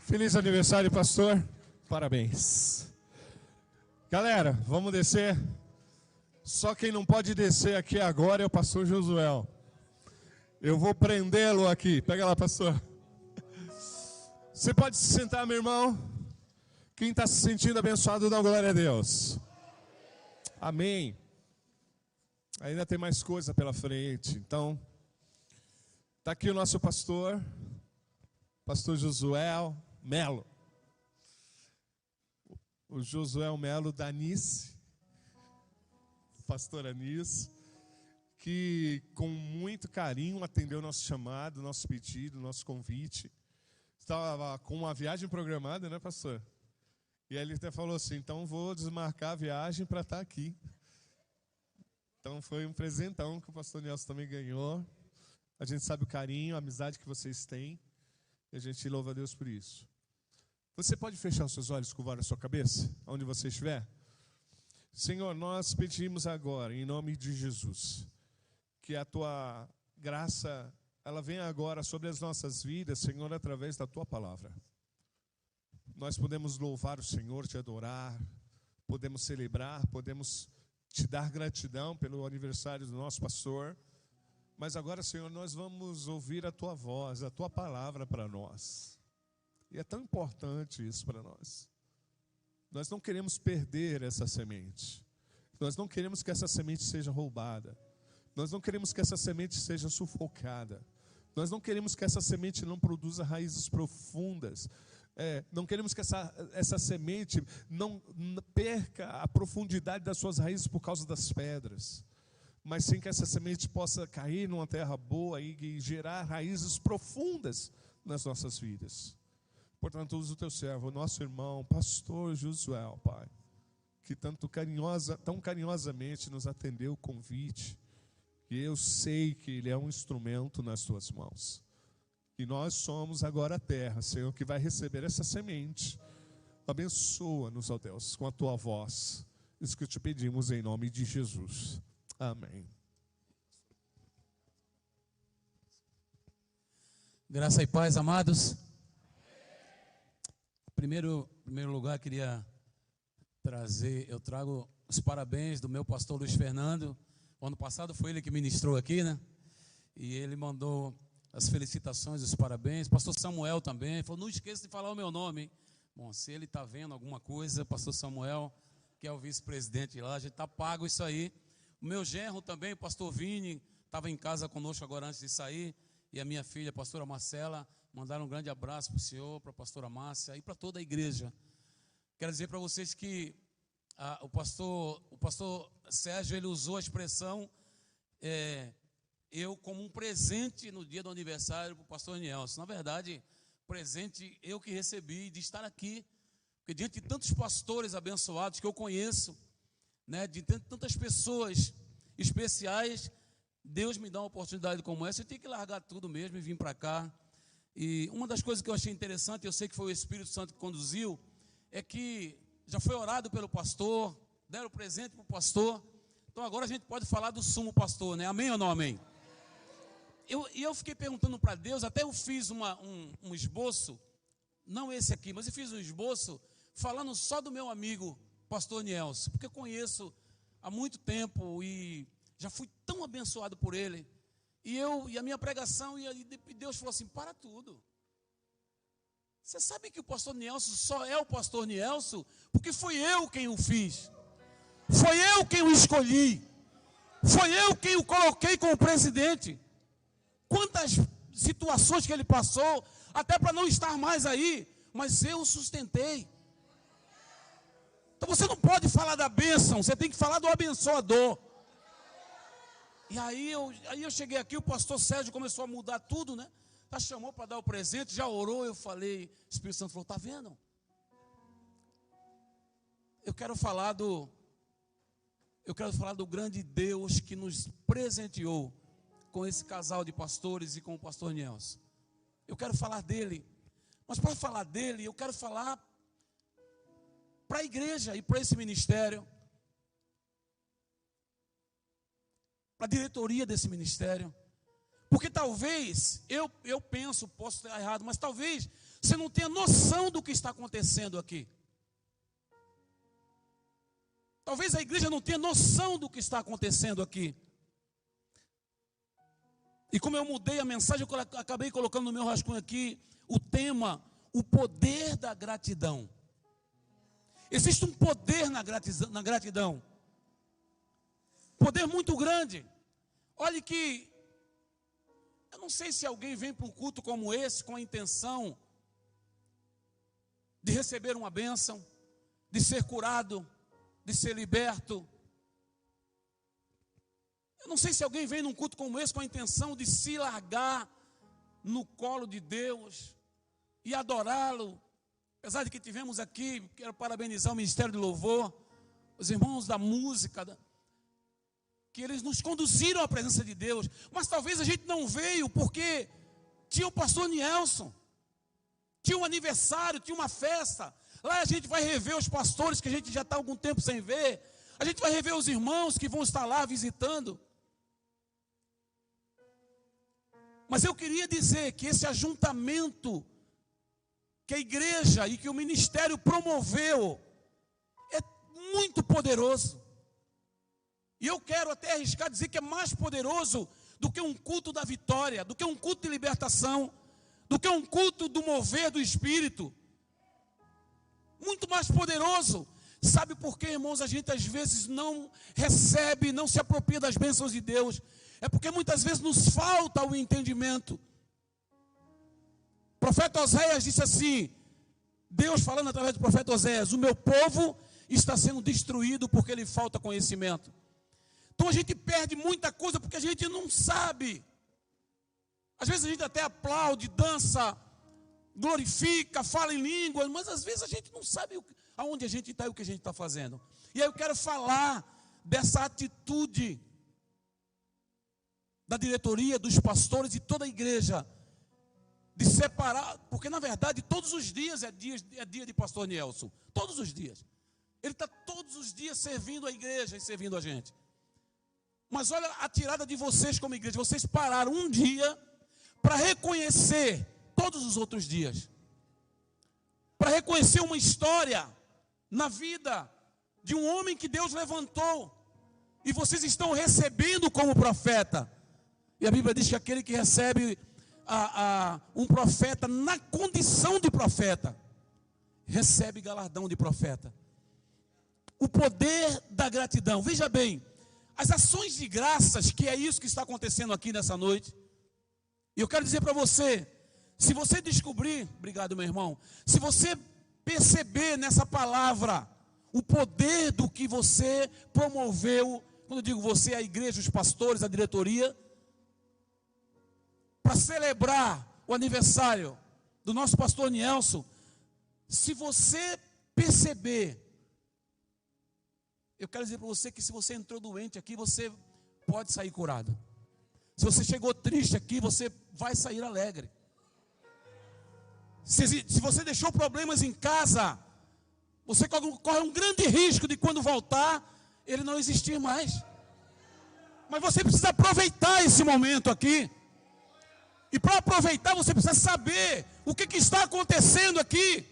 Feliz aniversário, pastor. Parabéns. Galera, vamos descer. Só quem não pode descer aqui agora é o pastor Josué. Eu vou prendê-lo aqui. Pega lá, pastor. Você pode se sentar, meu irmão. Quem está se sentindo abençoado, dá glória a Deus. Amém. Ainda tem mais coisa pela frente. Então, está aqui o nosso pastor Josué Melo. O Josué Melo da Anice, pastora Anice, que com muito carinho atendeu o nosso chamado, nosso pedido, nosso convite. Estava com uma viagem programada, né, pastor? E aí ele até falou assim, então vou desmarcar a viagem para estar aqui. Então foi um presentão que o pastor Nelson também ganhou. A gente sabe o carinho, a amizade que vocês têm. E a gente louva a Deus por isso. Você pode fechar os seus olhos, curvar a sua cabeça, onde você estiver? Senhor, nós pedimos agora, em nome de Jesus, que a Tua graça, ela venha agora sobre as nossas vidas, Senhor, através da Tua palavra. Nós podemos louvar o Senhor, Te adorar, podemos celebrar, podemos Te dar gratidão pelo aniversário do nosso pastor. Mas agora, Senhor, nós vamos ouvir a Tua voz, a Tua palavra para nós. E é tão importante isso para nós. Nós não queremos perder essa semente. Nós não queremos que essa semente seja roubada. Nós não queremos que essa semente seja sufocada. Nós não queremos que essa semente não produza raízes profundas. Não queremos que essa semente não perca a profundidade das suas raízes por causa das pedras. Mas sim que essa semente possa cair numa terra boa e gerar raízes profundas nas nossas vidas. Portanto, usa o teu servo, o nosso irmão, pastor Josué, Pai, que tão carinhosamente nos atendeu o convite, e eu sei que ele é um instrumento nas tuas mãos. E nós somos agora a terra, Senhor, que vai receber essa semente. Abençoa-nos, ó Deus, com a tua voz. Isso que te pedimos em nome de Jesus. Amém. Graça e paz, amados. Em primeiro lugar, eu trago os parabéns do meu pastor Luiz Fernando. O ano passado foi ele que ministrou aqui, né? E ele mandou as felicitações, os parabéns. Pastor Samuel também, falou, não esqueça de falar o meu nome, hein? Bom, se ele está vendo alguma coisa, pastor Samuel, que é o vice-presidente lá, a gente está pago isso aí. O meu genro também, o pastor Vini, estava em casa conosco agora antes de sair, e a minha filha, a pastora Marcela, mandaram um grande abraço para o senhor, para a pastora Márcia e para toda a igreja. Quero dizer para vocês que o pastor Sérgio, ele usou a expressão, eu como um presente no dia do aniversário para o pastor Nielson. Na verdade, presente eu que recebi de estar aqui, porque diante de tantos pastores abençoados que eu conheço, né, de tantas pessoas especiais, Deus me dá uma oportunidade como essa, eu tenho que largar tudo mesmo e vir para cá. E uma das coisas que eu achei interessante, eu sei que foi o Espírito Santo que conduziu, é que já foi orado pelo pastor, deram presente para o pastor, então agora a gente pode falar do sumo pastor, né? Amém ou não amém? Eu fiquei perguntando para Deus, até eu fiz um esboço, não esse aqui, mas eu fiz um esboço falando só do meu amigo, pastor Nielson, porque eu conheço há muito tempo e já fui tão abençoado por ele. E a minha pregação, e Deus falou assim, para tudo. Você sabe que o pastor Nielson só é o pastor Nielson porque foi eu quem o fiz. Foi eu quem o escolhi. Foi eu quem o coloquei como presidente. Quantas situações que ele passou, até para não estar mais aí, mas eu o sustentei. Então você não pode falar da bênção, você tem que falar do abençoador. E aí eu cheguei aqui, o pastor Sérgio começou a mudar tudo, né? Já chamou para dar o presente, já orou, eu falei, o Espírito Santo falou, está vendo? Eu quero falar do grande Deus que nos presenteou com esse casal de pastores e com o pastor Nielson. Eu quero falar dele, mas para falar dele, eu quero falar para a igreja e para esse ministério, para a diretoria desse ministério. Porque talvez, eu penso, posso estar errado, mas talvez você não tenha noção do que está acontecendo aqui. Talvez a igreja não tenha noção do que está acontecendo aqui. E como eu mudei a mensagem, eu acabei colocando no meu rascunho aqui o tema, o poder da gratidão. Existe um poder na gratidão. Poder muito grande. Olhe que, eu não sei se alguém vem para um culto como esse com a intenção de receber uma bênção, de ser curado, de ser liberto. Eu não sei se alguém vem num culto como esse com a intenção de se largar no colo de Deus e adorá-lo. Apesar de que tivemos aqui, quero parabenizar o Ministério de Louvor, os irmãos da música, que eles nos conduziram à presença de Deus. Mas talvez a gente não veio porque tinha o pastor Nielson, tinha um aniversário, tinha uma festa. Lá a gente vai rever os pastores que a gente já está há algum tempo sem ver. A gente vai rever os irmãos que vão estar lá visitando. Mas eu queria dizer que esse ajuntamento que a igreja e que o ministério promoveu é muito poderoso. E eu quero até arriscar dizer que é mais poderoso do que um culto da vitória, do que um culto de libertação, do que um culto do mover do Espírito. Muito mais poderoso. Sabe por quê, irmãos? A gente às vezes não recebe, não se apropria das bênçãos de Deus. É porque muitas vezes nos falta o entendimento. O profeta Oséias disse assim, Deus falando através do profeta Oséias, o meu povo está sendo destruído porque lhe falta conhecimento. Então a gente perde muita coisa porque a gente não sabe. Às vezes a gente até aplaude, dança, glorifica, fala em línguas, mas às vezes a gente não sabe aonde a gente está e o que a gente está fazendo. E aí eu quero falar dessa atitude da diretoria, dos pastores e toda a igreja, de separar, porque na verdade todos os dias é dia de pastor Nielson, todos os dias. Ele está todos os dias servindo a igreja e servindo a gente. Mas olha a tirada de vocês como igreja, vocês pararam um dia para reconhecer todos os outros dias. Para reconhecer uma história na vida de um homem que Deus levantou. E vocês estão recebendo como profeta. E a Bíblia diz que aquele que recebe um profeta na condição de profeta, recebe galardão de profeta. O poder da gratidão. Veja bem, as ações de graças, que é isso que está acontecendo aqui nessa noite. E eu quero dizer para você, se você descobrir, obrigado meu irmão, se você perceber nessa palavra o poder do que você promoveu, quando eu digo você, a igreja, os pastores, a diretoria, para celebrar o aniversário do nosso pastor Nielson, se você perceber, eu quero dizer para você que se você entrou doente aqui, você pode sair curado. Se você chegou triste aqui, você vai sair alegre. Se você deixou problemas em casa, você corre um grande risco de quando voltar, ele não existir mais. Mas você precisa aproveitar esse momento aqui. E para aproveitar, você precisa saber o que está acontecendo aqui.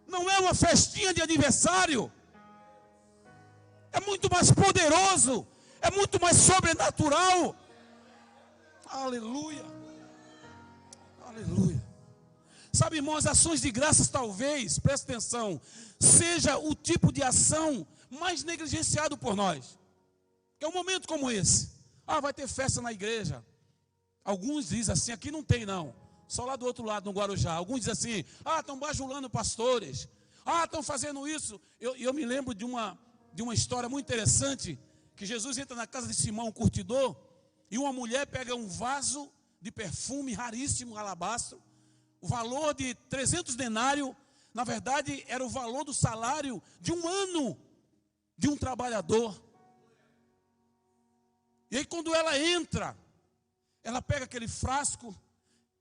Não é uma festinha de aniversário. É muito mais poderoso. É muito mais sobrenatural. Aleluia. Aleluia. Sabe, irmãos, as ações de graças talvez, presta atenção, seja o tipo de ação mais negligenciado por nós. Que é um momento como esse. Vai ter festa na igreja. Alguns dizem assim, aqui não tem não. Só lá do outro lado, no Guarujá. Alguns dizem assim, estão bajulando pastores. Estão fazendo isso. Eu me lembro de uma história muito interessante, que Jesus entra na casa de Simão, um curtidor, e uma mulher pega um vaso de perfume raríssimo, alabastro, o valor de 300 denários, na verdade, era o valor do salário de um ano de um trabalhador. E aí quando ela entra, ela pega aquele frasco,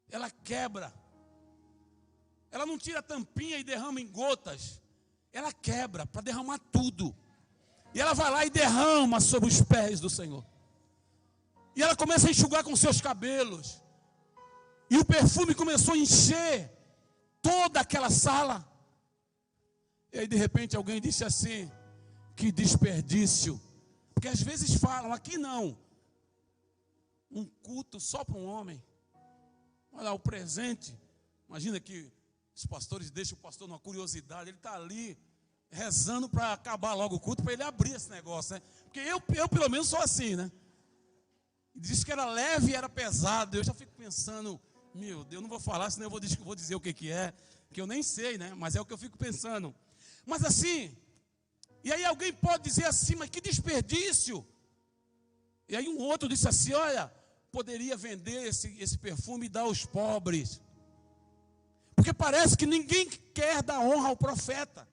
ela quebra. Ela não tira a tampinha e derrama em gotas. Ela quebra para derramar tudo. E ela vai lá e derrama sobre os pés do Senhor. E ela começa a enxugar com seus cabelos. E o perfume começou a encher toda aquela sala. E aí de repente alguém disse assim: que desperdício. Porque às vezes falam, aqui não, um culto só para um homem. Olha o presente. Imagina que os pastores deixam o pastor numa curiosidade. Ele está ali rezando para acabar logo o culto, para ele abrir esse negócio, né? Porque eu pelo menos sou assim, né? Disse que era leve e era pesado. Eu já fico pensando, meu Deus, eu não vou falar, senão eu vou dizer o que é, que eu nem sei, né? Mas é o que eu fico pensando. Mas assim, e aí alguém pode dizer assim, mas que desperdício. E aí um outro disse assim, olha, poderia vender esse perfume e dar aos pobres. Porque parece que ninguém quer dar honra ao profeta.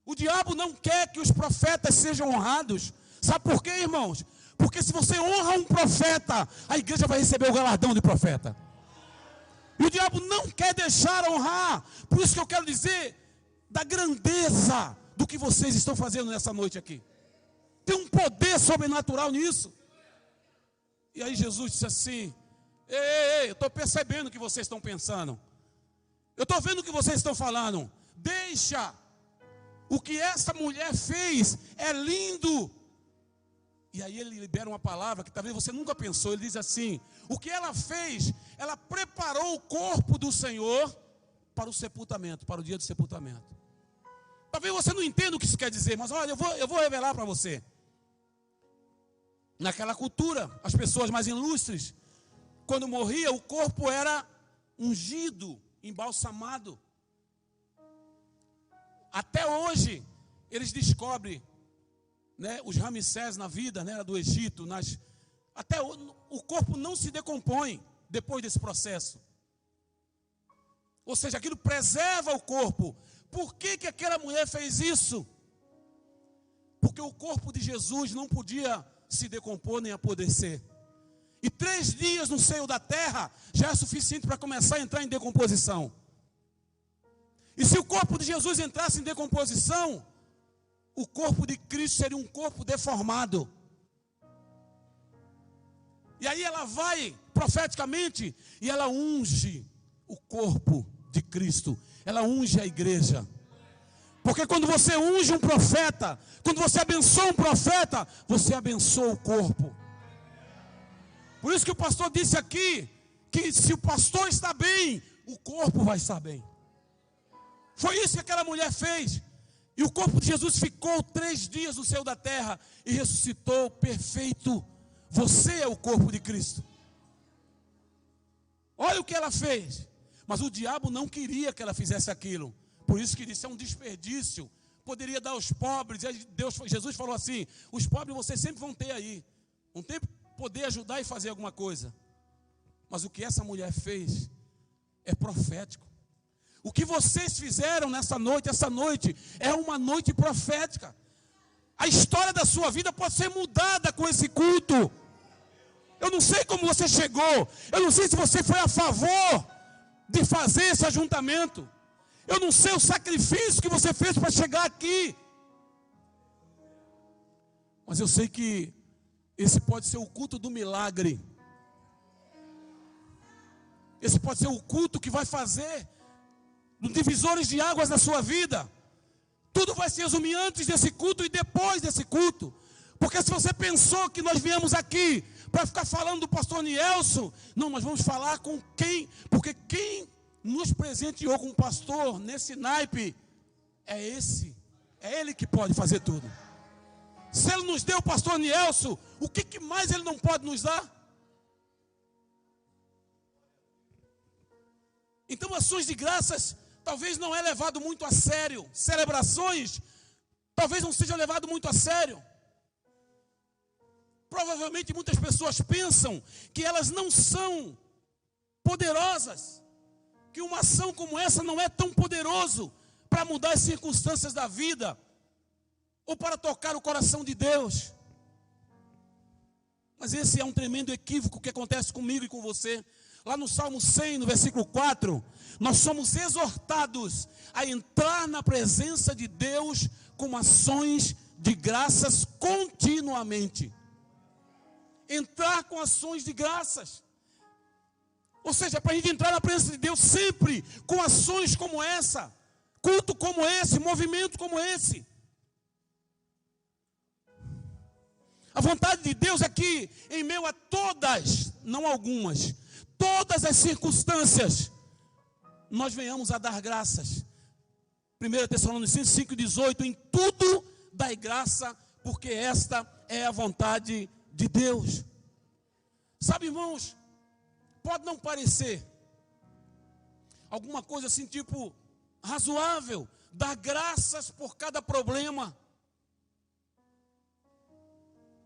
O diabo não quer que os profetas sejam honrados. Sabe por quê, irmãos? Porque se você honra um profeta, a igreja vai receber o galardão de profeta. E o diabo não quer deixar honrar. Por isso que eu quero dizer da grandeza do que vocês estão fazendo nessa noite aqui. Tem um poder sobrenatural nisso. E aí Jesus disse assim: ei, eu estou percebendo o que vocês estão pensando. Eu estou vendo o que vocês estão falando. Deixa. O que essa mulher fez é lindo. E aí ele libera uma palavra que talvez você nunca pensou. Ele diz assim: o que ela fez, ela preparou o corpo do Senhor para o sepultamento, para o dia do sepultamento. Talvez você não entenda o que isso quer dizer, mas olha, eu vou revelar para você. Naquela cultura, as pessoas mais ilustres, quando morria, o corpo era ungido, embalsamado. Até hoje, eles descobrem, né, os Ramsés na vida, né, do Egito, até o corpo não se decompõe depois desse processo. Ou seja, aquilo preserva o corpo. Por que aquela mulher fez isso? Porque o corpo de Jesus não podia se decompor nem apodrecer. E 3 dias no seio da terra já é suficiente para começar a entrar em decomposição. E se o corpo de Jesus entrasse em decomposição, o corpo de Cristo seria um corpo deformado. E aí ela vai profeticamente e ela unge o corpo de Cristo. Ela unge a igreja. Porque quando você unge um profeta, quando você abençoa um profeta, você abençoa o corpo. Por isso que o pastor disse aqui, que se o pastor está bem, o corpo vai estar bem. Foi isso que aquela mulher fez. E o corpo de Jesus ficou 3 dias no céu da terra e ressuscitou perfeito. Você é o corpo de Cristo. Olha o que ela fez. Mas o diabo não queria que ela fizesse aquilo. Por isso que disse, é um desperdício. Poderia dar aos pobres. E aí Jesus falou assim: os pobres vocês sempre vão ter aí. Vão ter poder ajudar e fazer alguma coisa. Mas o que essa mulher fez é profético. O que vocês fizeram nessa noite, essa noite é uma noite profética. A história da sua vida pode ser mudada com esse culto. Eu não sei como você chegou. Eu não sei se você foi a favor de fazer esse ajuntamento. Eu não sei o sacrifício que você fez para chegar aqui. Mas eu sei que esse pode ser o culto do milagre. Esse pode ser o culto que vai fazer divisores de águas na sua vida. Tudo vai se resumir antes desse culto e depois desse culto. Porque se você pensou que nós viemos aqui para ficar falando do pastor Nielson, não, nós vamos falar com quem? Porque quem nos presenteou com um pastor nesse naipe é ele que pode fazer tudo. Se ele nos deu o pastor Nielson, o que mais ele não pode nos dar? Então ações de graças talvez não é levado muito a sério. Celebrações talvez não seja levado muito a sério. Provavelmente muitas pessoas pensam que elas não são poderosas, que uma ação como essa não é tão poderoso para mudar as circunstâncias da vida ou para tocar o coração de Deus. Mas esse é um tremendo equívoco que acontece comigo e com você. Lá no Salmo 100, no versículo 4, nós somos exortados a entrar na presença de Deus com ações de graças continuamente. Entrar com ações de graças. Ou seja, para a gente entrar na presença de Deus sempre com ações como essa, culto como esse, movimento como esse. A vontade de Deus é que, em meio a todas, não algumas, todas as circunstâncias, nós venhamos a dar graças. 1 Tessalonicenses 5,18, em tudo dai graça, porque esta é a vontade de Deus. Sabe, irmãos, pode não parecer alguma coisa assim, tipo, razoável, dar graças por cada problema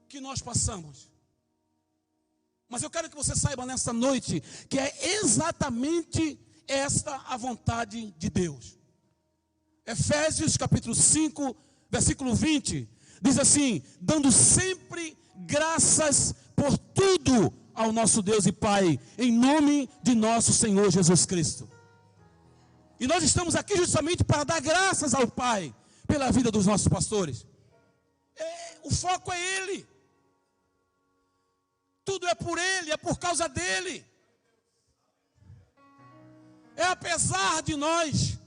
que nós passamos. Mas eu quero que você saiba nessa noite que é exatamente esta a vontade de Deus. Efésios capítulo 5, versículo 20, diz assim: dando sempre graças por tudo ao nosso Deus e Pai, em nome de nosso Senhor Jesus Cristo. E nós estamos aqui justamente para dar graças ao Pai pela vida dos nossos pastores. O foco é Ele. Tudo é por Ele, é por causa dEle. É apesar de nós,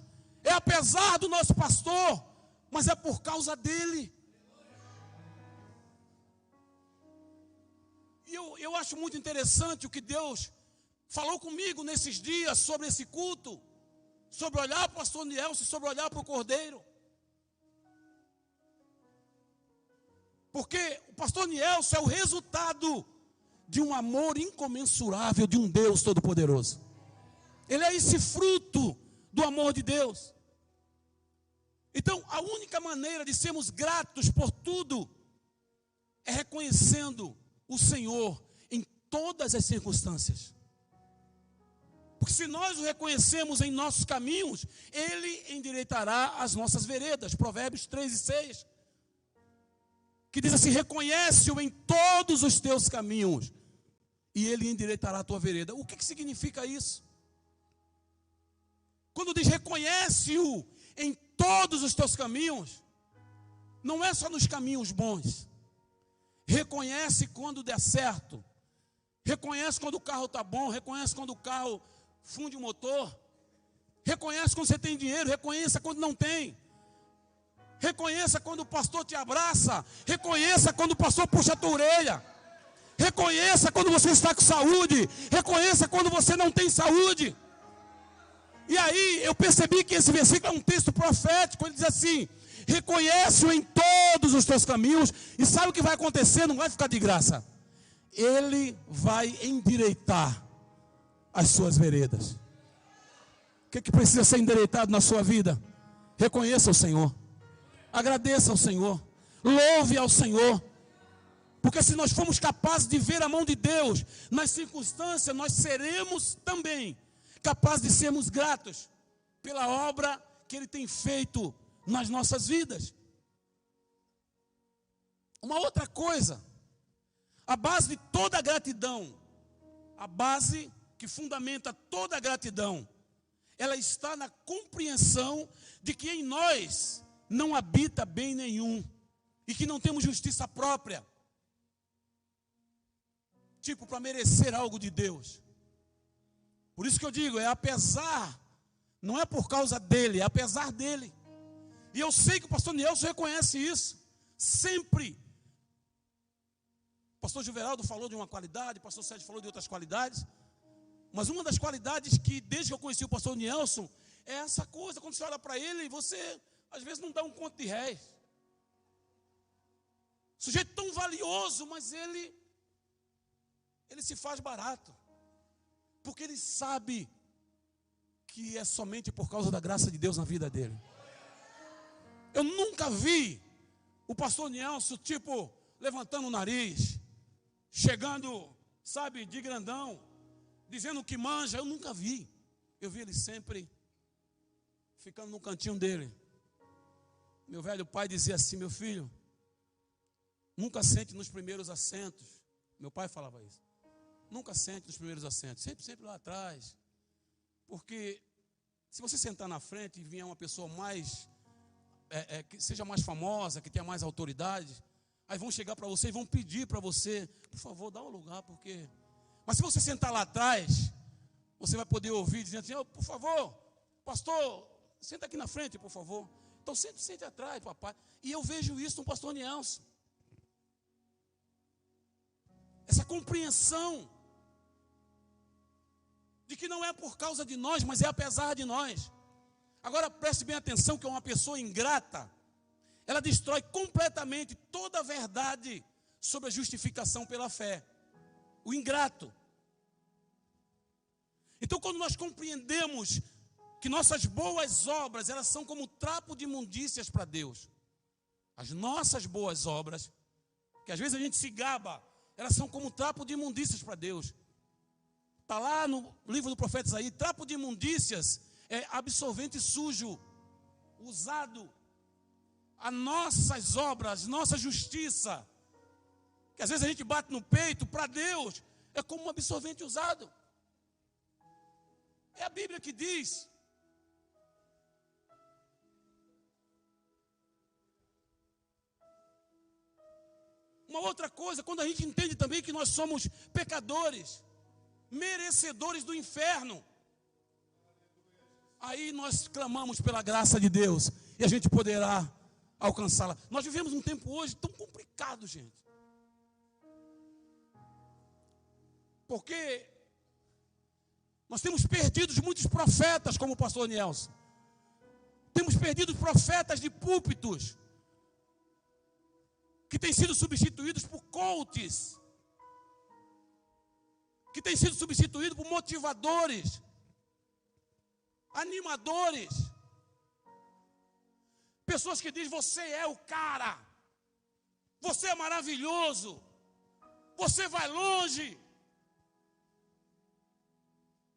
é apesar do nosso pastor, mas é por causa dEle. E eu acho muito interessante o que Deus falou comigo nesses dias sobre esse culto, sobre olhar para o pastor Nielsen, sobre olhar para o Cordeiro. Porque o pastor Nielsen é o resultado de um amor incomensurável de um Deus Todo-Poderoso. Ele é esse fruto do amor de Deus. Então, a única maneira de sermos gratos por tudo é reconhecendo o Senhor em todas as circunstâncias. Porque se nós o reconhecemos em nossos caminhos, Ele endireitará as nossas veredas. Provérbios 3:6. Que diz assim: reconhece-o em todos os teus caminhos, e Ele endireitará a tua vereda. O que significa isso? Quando diz reconhece-o em todos os teus caminhos, não é só nos caminhos bons. Reconhece quando der certo. Reconhece quando o carro está bom. Reconhece quando o carro funde o motor. Reconhece quando você tem dinheiro. Reconheça quando não tem. Reconheça quando o pastor te abraça. Reconheça quando o pastor puxa a tua orelha. Reconheça quando você está com saúde. Reconheça quando você não tem saúde. E aí eu percebi que esse versículo é um texto profético. Ele diz assim: reconhece-o em todos os teus caminhos. E sabe o que vai acontecer? Não vai ficar de graça. Ele vai endireitar as suas veredas. O que precisa ser endireitado na sua vida? Reconheça o Senhor. Agradeça ao Senhor. Louve ao Senhor. Porque se nós formos capazes de ver a mão de Deus nas circunstâncias, nós seremos também capazes de sermos gratos pela obra que Ele tem feito nas nossas vidas. Uma outra coisa, a base de toda a gratidão, a base que fundamenta toda a gratidão, ela está na compreensão de que em nós não habita bem nenhum e que não temos justiça própria, tipo para merecer algo de Deus. Por isso que eu digo, é apesar, não é por causa dele, é apesar dele. E eu sei que o pastor Nielsen reconhece isso, sempre. O pastor Juveraldo falou de uma qualidade, o pastor Sérgio falou de outras qualidades. Mas uma das qualidades que, desde que eu conheci o pastor Nielsen, é essa coisa, quando você olha para ele, você, às vezes, não dá um conto de réis. Sujeito tão valioso, mas ele se faz barato. Porque ele sabe que é somente por causa da graça de Deus na vida dele. Eu nunca vi o pastor Nielsen, tipo, levantando o nariz, chegando, sabe, de grandão, dizendo que manja. Eu nunca vi. Eu vi ele sempre ficando no cantinho dele. Meu velho pai dizia assim: meu filho, nunca sente nos primeiros assentos. Meu pai falava isso. Nunca sente nos primeiros assentos, sempre lá atrás. Porque se você sentar na frente e vier uma pessoa mais, que seja mais famosa, que tenha mais autoridade, aí vão chegar para você e vão pedir para você: por favor, dá um lugar, porque... Mas se você sentar lá atrás, você vai poder ouvir dizendo assim: oh, por favor, pastor, senta aqui na frente, por favor. Então sente atrás, papai. E eu vejo isso no pastor Nielson. Essa compreensão de que não é por causa de nós, mas é apesar de nós. Agora preste bem atenção que uma pessoa ingrata, ela destrói completamente toda a verdade sobre a justificação pela fé. O ingrato. Então, quando nós compreendemos que nossas boas obras, elas são como trapo de imundícias para Deus. As nossas boas obras, que às vezes a gente se gaba, elas são como trapo de imundícias para Deus. Está lá no livro do profeta Isaías: trapo de imundícias é absorvente sujo, usado. As nossas obras, nossa justiça, que às vezes a gente bate no peito, para Deus é como um absorvente usado. É a Bíblia que diz. Uma outra coisa, quando a gente entende também que nós somos pecadores, merecedores do inferno, aí nós clamamos pela graça de Deus e a gente poderá alcançá-la. Nós vivemos um tempo hoje tão complicado, gente. Porque nós temos perdido muitos profetas, como o pastor Nielson. Temos perdido profetas de púlpitos, que têm sido substituídos por coaches, que têm sido substituídos por motivadores, animadores, pessoas que dizem: você é o cara, você é maravilhoso, você vai longe.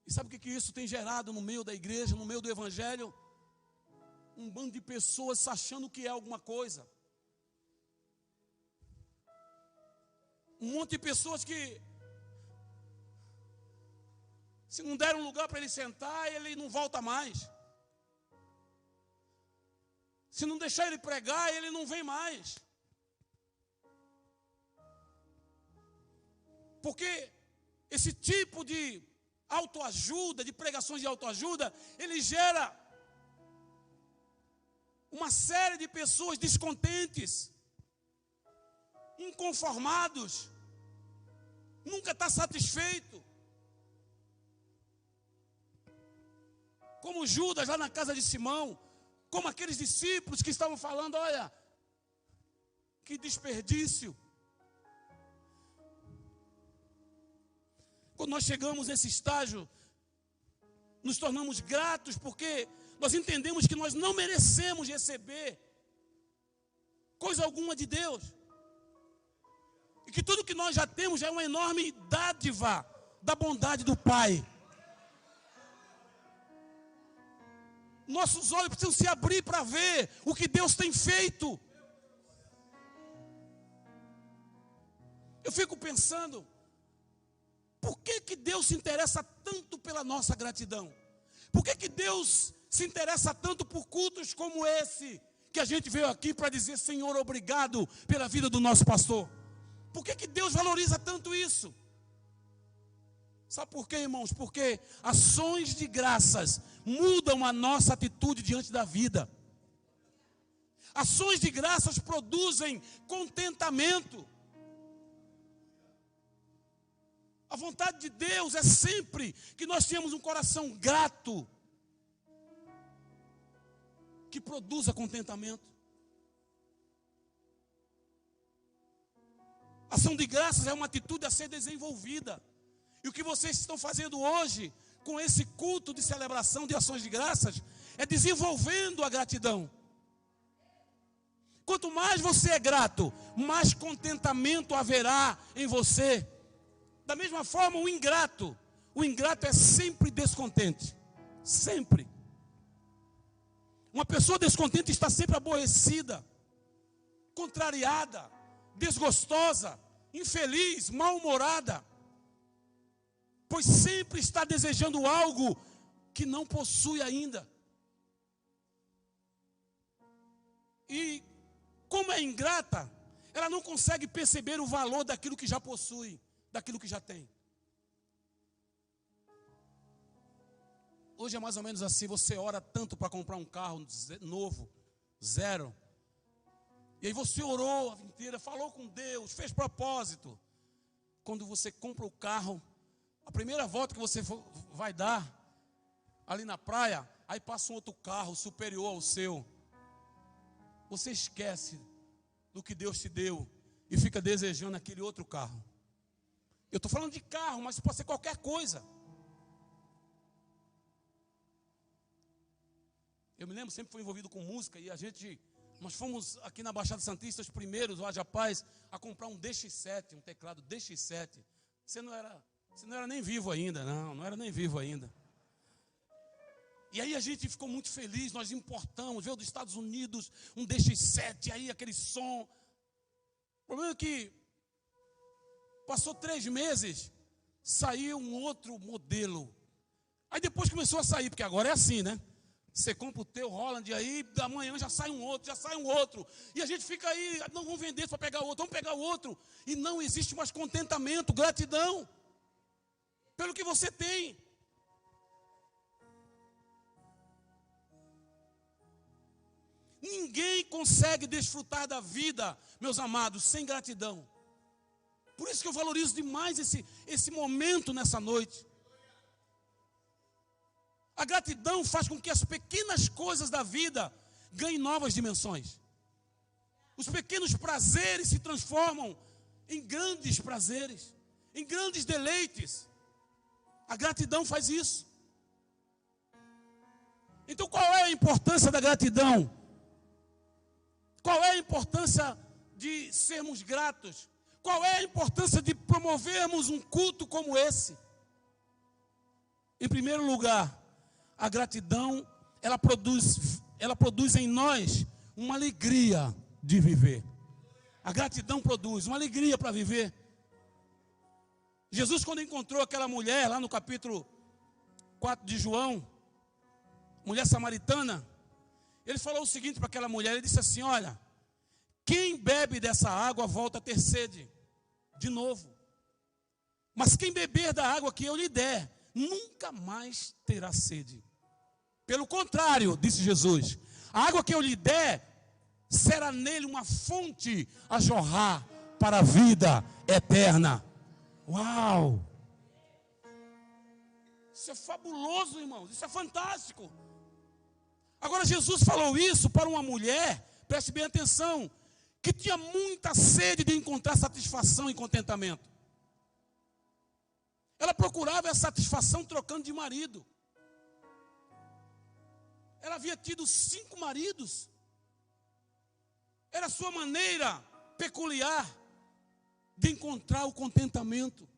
E sabe o que isso tem gerado no meio da igreja, no meio do evangelho? Um bando de pessoas achando que é alguma coisa. Um monte de pessoas que, se não der um lugar para ele sentar, ele não volta mais. Se não deixar ele pregar, ele não vem mais. Porque esse tipo de autoajuda, de pregações de autoajuda, ele gera uma série de pessoas descontentes, inconformados, nunca está satisfeito. Como Judas lá na casa de Simão, como aqueles discípulos que estavam falando: olha, que desperdício. Quando nós chegamos nesse estágio, nos tornamos gratos porque nós entendemos que nós não merecemos receber coisa alguma de Deus. E que tudo que nós já temos já é uma enorme dádiva da bondade do Pai. Nossos olhos precisam se abrir para ver o que Deus tem feito. Eu fico pensando, por que Deus se interessa tanto pela nossa gratidão? Por que Deus se interessa tanto por cultos como esse, que a gente veio aqui para dizer: Senhor, obrigado pela vida do nosso pastor? Por que Deus valoriza tanto isso? Sabe por quê, irmãos? Porque ações de graças mudam a nossa atitude diante da vida. Ações de graças produzem contentamento. A vontade de Deus é sempre que nós tenhamos um coração grato, que produza contentamento. Ação de graças é uma atitude a ser desenvolvida. E o que vocês estão fazendo hoje, com esse culto de celebração de ações de graças, é desenvolvendo a gratidão. Quanto mais você é grato, mais contentamento haverá em você. Da mesma forma, o ingrato é sempre descontente. Sempre. Uma pessoa descontente está sempre aborrecida, contrariada, desgostosa, infeliz, mal-humorada, pois sempre está desejando algo que não possui ainda. E como é ingrata, ela não consegue perceber o valor daquilo que já possui, daquilo que já tem. Hoje é mais ou menos assim, você ora tanto para comprar um carro novo, zero. E aí você orou a vida inteira, falou com Deus, fez propósito. Quando você compra o carro, a primeira volta que você vai dar, ali na praia, aí passa um outro carro superior ao seu. Você esquece do que Deus te deu e fica desejando aquele outro carro. Eu estou falando de carro, mas pode ser qualquer coisa. Eu me lembro, sempre fui envolvido com música e nós fomos aqui na Baixada Santista, os primeiros, o Ajapaz, a comprar um DX7, um teclado DX7. Você não era nem vivo ainda, não era nem vivo ainda. E aí a gente ficou muito feliz, nós importamos, veio dos Estados Unidos, um DX7, aí aquele som. O problema é que passou 3 meses, saiu um outro modelo. Aí depois começou a sair, porque agora é assim, né? Você compra o teu Holland aí, amanhã já sai um outro. E a gente fica aí, não vamos vender para pegar outro, vamos pegar o outro. E não existe mais contentamento, gratidão pelo que você tem. Ninguém consegue desfrutar da vida, meus amados, sem gratidão. Por isso que eu valorizo demais esse momento nessa noite. A gratidão faz com que as pequenas coisas da vida ganhem novas dimensões. Os pequenos prazeres se transformam em grandes prazeres, em grandes deleites. A gratidão faz isso. Então, qual é a importância da gratidão? Qual é a importância de sermos gratos? Qual é a importância de promovermos um culto como esse? Em primeiro lugar, a gratidão, ela produz em nós uma alegria de viver. A gratidão produz uma alegria para viver. Jesus, quando encontrou aquela mulher lá no capítulo 4 de João, mulher samaritana, ele falou o seguinte para aquela mulher, ele disse assim: olha, quem bebe dessa água volta a ter sede de novo. Mas quem beber da água que eu lhe der, nunca mais terá sede. Pelo contrário, disse Jesus, a água que eu lhe der, será nele uma fonte a jorrar para a vida eterna. Uau! Isso é fabuloso, irmãos, isso é fantástico. Agora, Jesus falou isso para uma mulher, preste bem atenção, que tinha muita sede de encontrar satisfação e contentamento. Ela procurava essa satisfação trocando de marido. Ela havia tido 5 maridos. Era a sua maneira peculiar de encontrar o contentamento.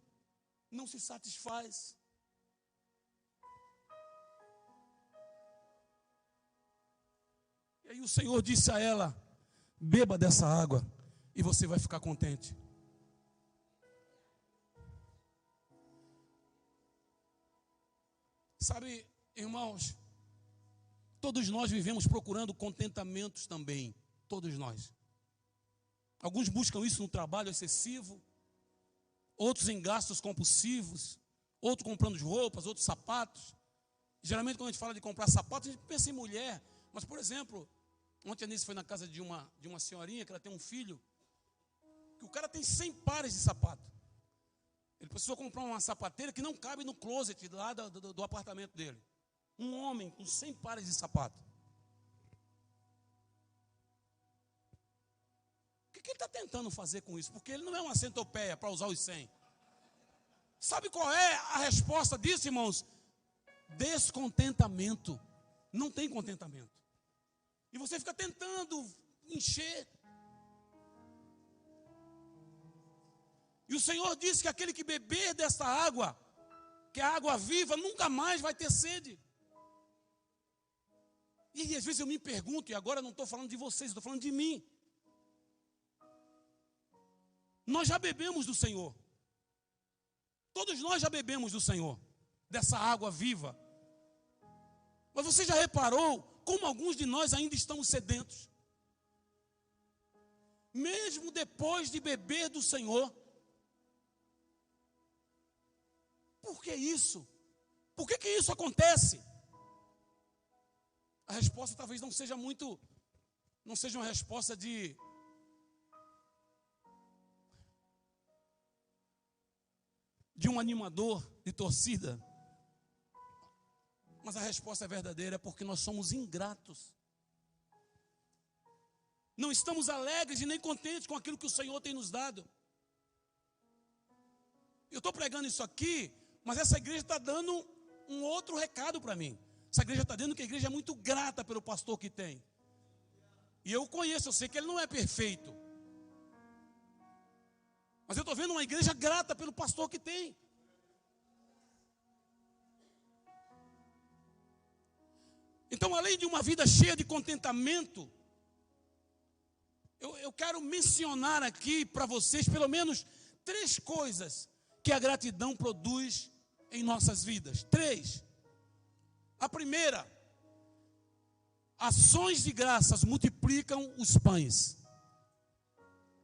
Não se satisfaz. E aí o Senhor disse a ela: beba dessa água e você vai ficar contente. Sabe, irmãos, todos nós vivemos procurando contentamentos também. Todos nós. Alguns buscam isso no trabalho excessivo, outros em gastos compulsivos, outros comprando roupas, outros sapatos. Geralmente quando a gente fala de comprar sapatos, a gente pensa em mulher. Mas, por exemplo, ontem a Anice foi na casa de uma senhorinha, que ela tem um filho, que o cara tem 100 pares de sapato. Ele precisou comprar uma sapateira que não cabe no closet lá do apartamento dele. Um homem com 100 pares de sapato. O que ele está tentando fazer com isso? Porque ele não é uma centopeia para usar os 100. Sabe qual é a resposta disso, irmãos? Descontentamento. Não tem contentamento. E você fica tentando encher. E o Senhor disse que aquele que beber dessa água, que é a água viva, nunca mais vai ter sede. E às vezes eu me pergunto, e agora não estou falando de vocês, estou falando de mim. Nós já bebemos do Senhor. Todos nós já bebemos do Senhor, dessa água viva. Mas você já reparou como alguns de nós ainda estamos sedentos? Mesmo depois de beber do Senhor. Por que isso? Por que isso acontece? a resposta talvez não seja uma resposta de um animador de torcida, mas a resposta é verdadeira, porque nós somos ingratos. Não estamos alegres e nem contentes com aquilo que o Senhor tem nos dado. Eu estou pregando isso aqui, mas essa igreja está dando um outro recado para mim. Essa igreja está dizendo que a igreja é muito grata pelo pastor que tem. E eu conheço, eu sei que ele não é perfeito. Mas eu estou vendo uma igreja grata pelo pastor que tem. Então, além de uma vida cheia de contentamento, eu quero mencionar aqui para vocês pelo menos 3 coisas que a gratidão produz em nossas vidas. 3. A primeira, ações de graças multiplicam os pães.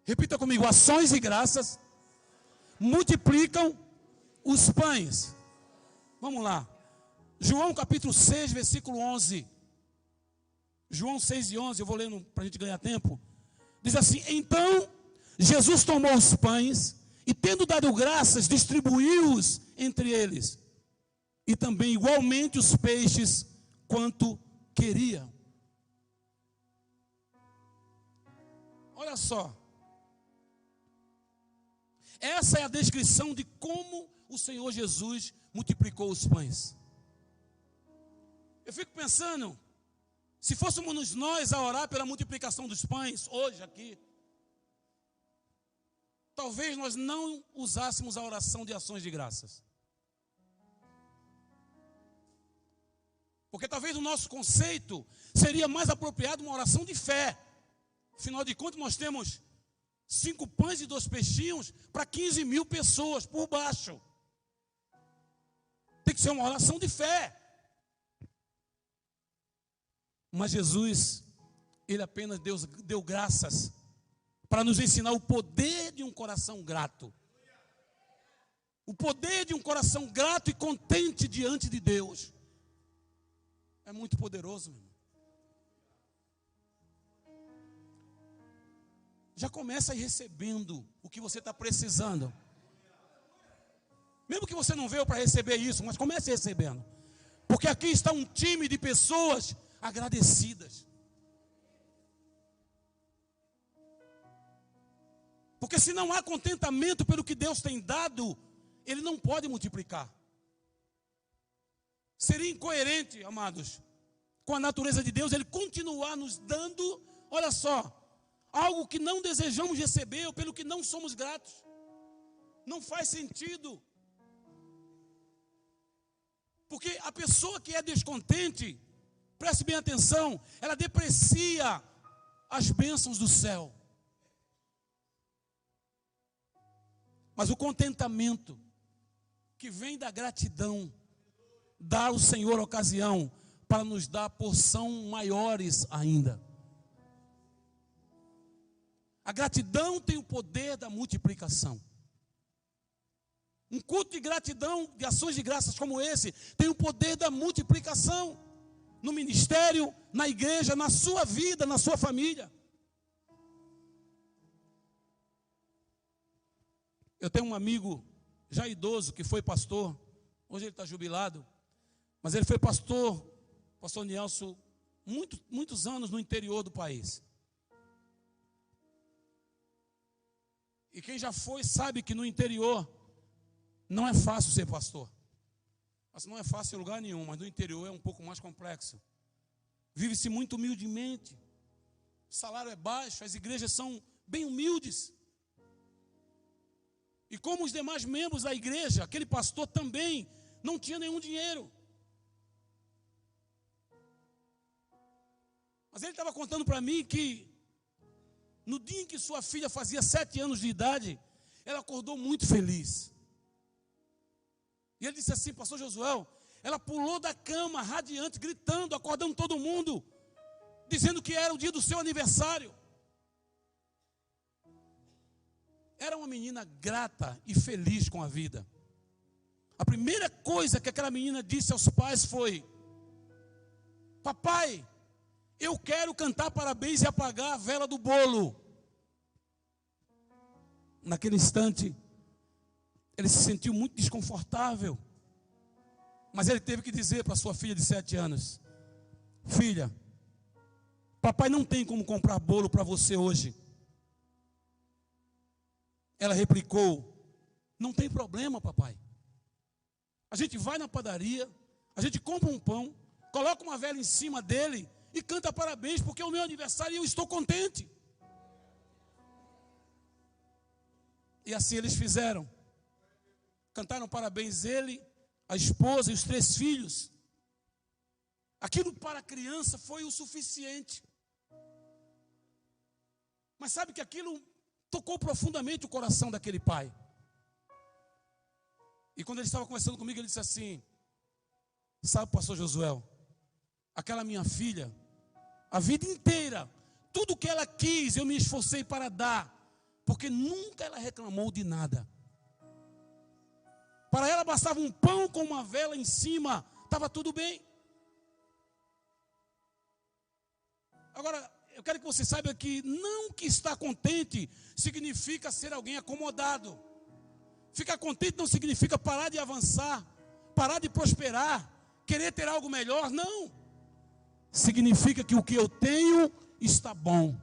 Repita comigo, ações de graças multiplicam os pães. Vamos lá. João capítulo 6, versículo 11. João 6 e 11, eu vou lendo para a gente ganhar tempo. Diz assim: então Jesus tomou os pães e, tendo dado graças, distribuiu-os entre eles, e também igualmente os peixes, quanto queria. Olha só, essa é a descrição de como o Senhor Jesus multiplicou os pães. Eu fico pensando, se fôssemos nós a orar pela multiplicação dos pães, hoje aqui, talvez nós não usássemos a oração de ações de graças. Porque talvez o nosso conceito seria mais apropriado uma oração de fé. Afinal de contas, nós temos 5 pães e 2 peixinhos para 15 mil pessoas por baixo. Tem que ser uma oração de fé. Mas Jesus, Ele apenas deu graças para nos ensinar o poder de um coração grato. O poder de um coração grato e contente diante de Deus. É muito poderoso, meu irmão. Já começa aí recebendo o que você está precisando. Mesmo que você não veio para receber isso, mas comece recebendo. Porque aqui está um time de pessoas agradecidas. Porque se não há contentamento pelo que Deus tem dado, Ele não pode multiplicar. Seria incoerente, amados, com a natureza de Deus, Ele continuar nos dando, olha só, algo que não desejamos receber ou pelo que não somos gratos. Não faz sentido. Porque a pessoa que é descontente, preste bem atenção, ela deprecia as bênçãos do céu. Mas o contentamento que vem da gratidão dá ao Senhor ocasião para nos dar porção maiores ainda. A gratidão tem o poder da multiplicação. Um culto de gratidão, de ações de graças como esse, tem o poder da multiplicação. No ministério, na igreja, na sua vida, na sua família. Eu tenho um amigo já idoso que foi pastor, hoje ele está jubilado, mas ele foi pastor Nelson, muitos anos no interior do país. E quem já foi sabe que no interior não é fácil ser pastor. Mas não é fácil em lugar nenhum, mas no interior é um pouco mais complexo. Vive-se muito humildemente. O salário é baixo, as igrejas são bem humildes. E como os demais membros da igreja, aquele pastor também não tinha nenhum dinheiro. Mas ele estava contando para mim que no dia em que sua filha fazia 7 anos de idade, ela acordou muito feliz. E ele disse assim: pastor Josué, ela pulou da cama radiante, gritando, acordando todo mundo, dizendo que era o dia do seu aniversário. Era uma menina grata e feliz com a vida. A primeira coisa que aquela menina disse aos pais foi: papai, Eu quero cantar parabéns e apagar a vela do bolo. Naquele instante, ele se sentiu muito desconfortável. Mas ele teve que dizer para sua filha de 7 anos: filha, papai não tem como comprar bolo para você hoje. Ela replicou: não tem problema, papai. A gente vai na padaria, a gente compra um pão, coloca uma vela em cima dele e canta parabéns, porque é o meu aniversário e eu estou contente. E assim eles fizeram. Cantaram parabéns ele, a esposa e os 3 filhos. Aquilo para a criança foi o suficiente. Mas sabe que aquilo tocou profundamente o coração daquele pai. E quando ele estava conversando comigo, ele disse assim: sabe, pastor Josué, aquela minha filha, a vida inteira, tudo que ela quis, eu me esforcei para dar, porque nunca ela reclamou de nada. Para ela bastava um pão com uma vela em cima, estava tudo bem. Agora, eu quero que você saiba que não que estar contente significa ser alguém acomodado. Ficar contente não significa parar de avançar, parar de prosperar, querer ter algo melhor, não. Significa que o que eu tenho está bom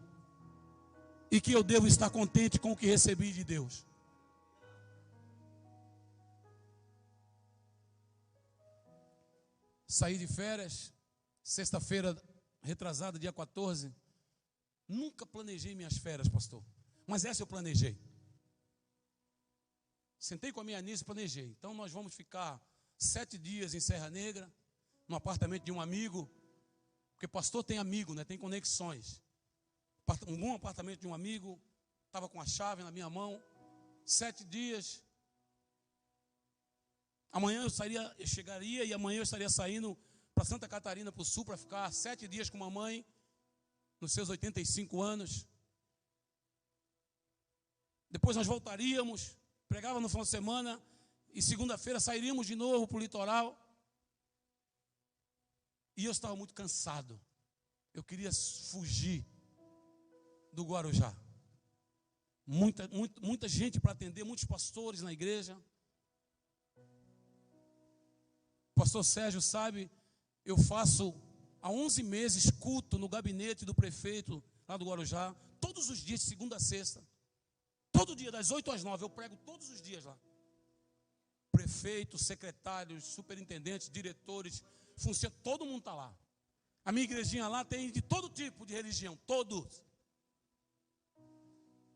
e que eu devo estar contente com o que recebi de Deus. Saí de férias, sexta-feira retrasada, dia 14. Nunca planejei minhas férias, pastor, mas essa eu planejei. Sentei com a minha niece e planejei. Então nós vamos ficar 7 dias em Serra Negra, no apartamento de um amigo, porque pastor tem amigo, né? Tem conexões. Um bom apartamento de um amigo, estava com a chave na minha mão, 7 dias. Amanhã eu chegaria e amanhã eu estaria saindo para Santa Catarina, para o sul, para ficar 7 dias com uma mãe, nos seus 85 anos. Depois nós voltaríamos, pregava no final de semana, e segunda-feira sairíamos de novo para o litoral. E eu estava muito cansado. Eu queria fugir do Guarujá. Muita gente para atender, muitos pastores na igreja. O pastor Sérgio sabe, eu faço há 11 meses culto no gabinete do prefeito lá do Guarujá, todos os dias, de segunda a sexta. Todo dia, das 8 às 9, eu prego todos os dias lá. Prefeitos, secretários, superintendentes, diretores, funcionários, todo mundo está lá. A minha igrejinha lá tem de todo tipo de religião, todos.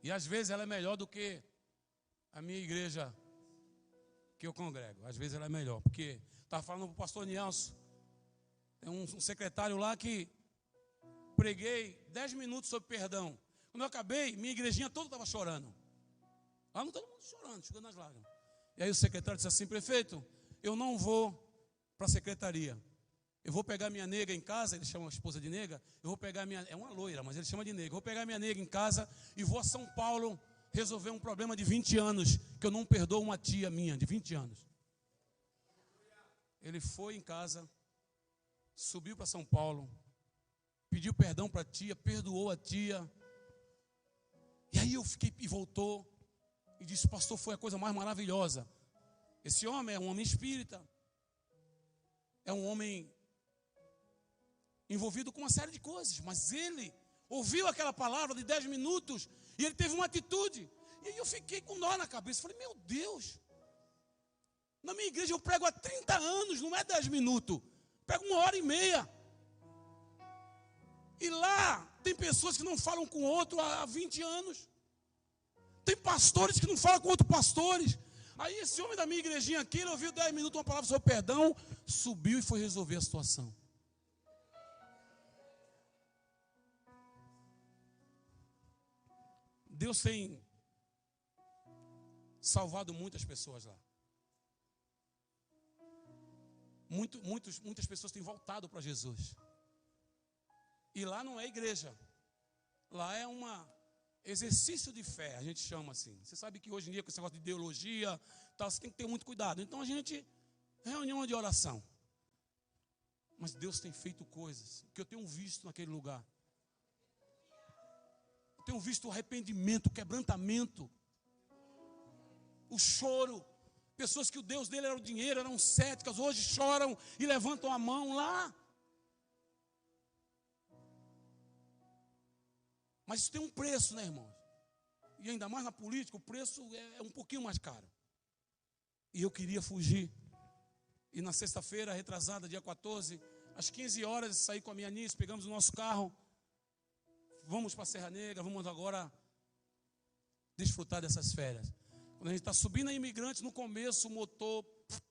E às vezes ela é melhor do que a minha igreja que eu congrego. Às vezes ela é melhor, porque estava falando para o pastor Nielson, tem um secretário lá que preguei 10 minutos sobre perdão. Quando eu acabei, minha igrejinha toda estava chorando. Lá não todo mundo chorando, chegando nas lágrimas. E aí o secretário disse assim: prefeito, eu não vou para a secretaria. Eu vou pegar minha nega em casa, ele chama a esposa de nega, eu vou pegar minha, é uma loira, mas ele chama de nega. Eu vou pegar minha nega em casa e vou a São Paulo resolver um problema de 20 anos, que eu não perdoo uma tia minha, de 20 anos. Ele foi em casa, subiu para São Paulo, pediu perdão para a tia, perdoou a tia. E aí eu fiquei, e voltou, e disse: pastor, foi a coisa mais maravilhosa. Esse homem é um homem espírita, é um homem envolvido com uma série de coisas, mas ele ouviu aquela palavra de 10 minutos e ele teve uma atitude. E aí eu fiquei com nó na cabeça, falei: meu Deus, na minha igreja eu prego há 30 anos, não é 10 minutos, prego 1h30. E lá tem pessoas que não falam com o outro há 20 anos. Tem pastores que não falam com outros pastores. Aí esse homem da minha igrejinha aqui, ele ouviu 10 minutos uma palavra sobre perdão, subiu e foi resolver a situação. Deus tem salvado muitas pessoas lá. Muitas pessoas têm voltado para Jesus. E lá não é igreja. Lá é um exercício de fé, a gente chama assim. Você sabe que hoje em dia, com esse negócio de ideologia, tal, você tem que ter muito cuidado. Então a gente, reunião de oração. Mas Deus tem feito coisas que eu tenho visto naquele lugar. Eu tenho visto o arrependimento, o quebrantamento, o choro. Pessoas que o Deus dele era o dinheiro, eram céticas, hoje choram e levantam a mão lá. Mas isso tem um preço, né, irmãos? E ainda mais na política, o preço é um pouquinho mais caro. E eu queria fugir. E na sexta-feira, retrasada, dia 14, às 15 horas, saí com a minha niece, pegamos o nosso carro, vamos para a Serra Negra, vamos agora desfrutar dessas férias. Quando a gente está subindo a Imigrantes, no começo o motor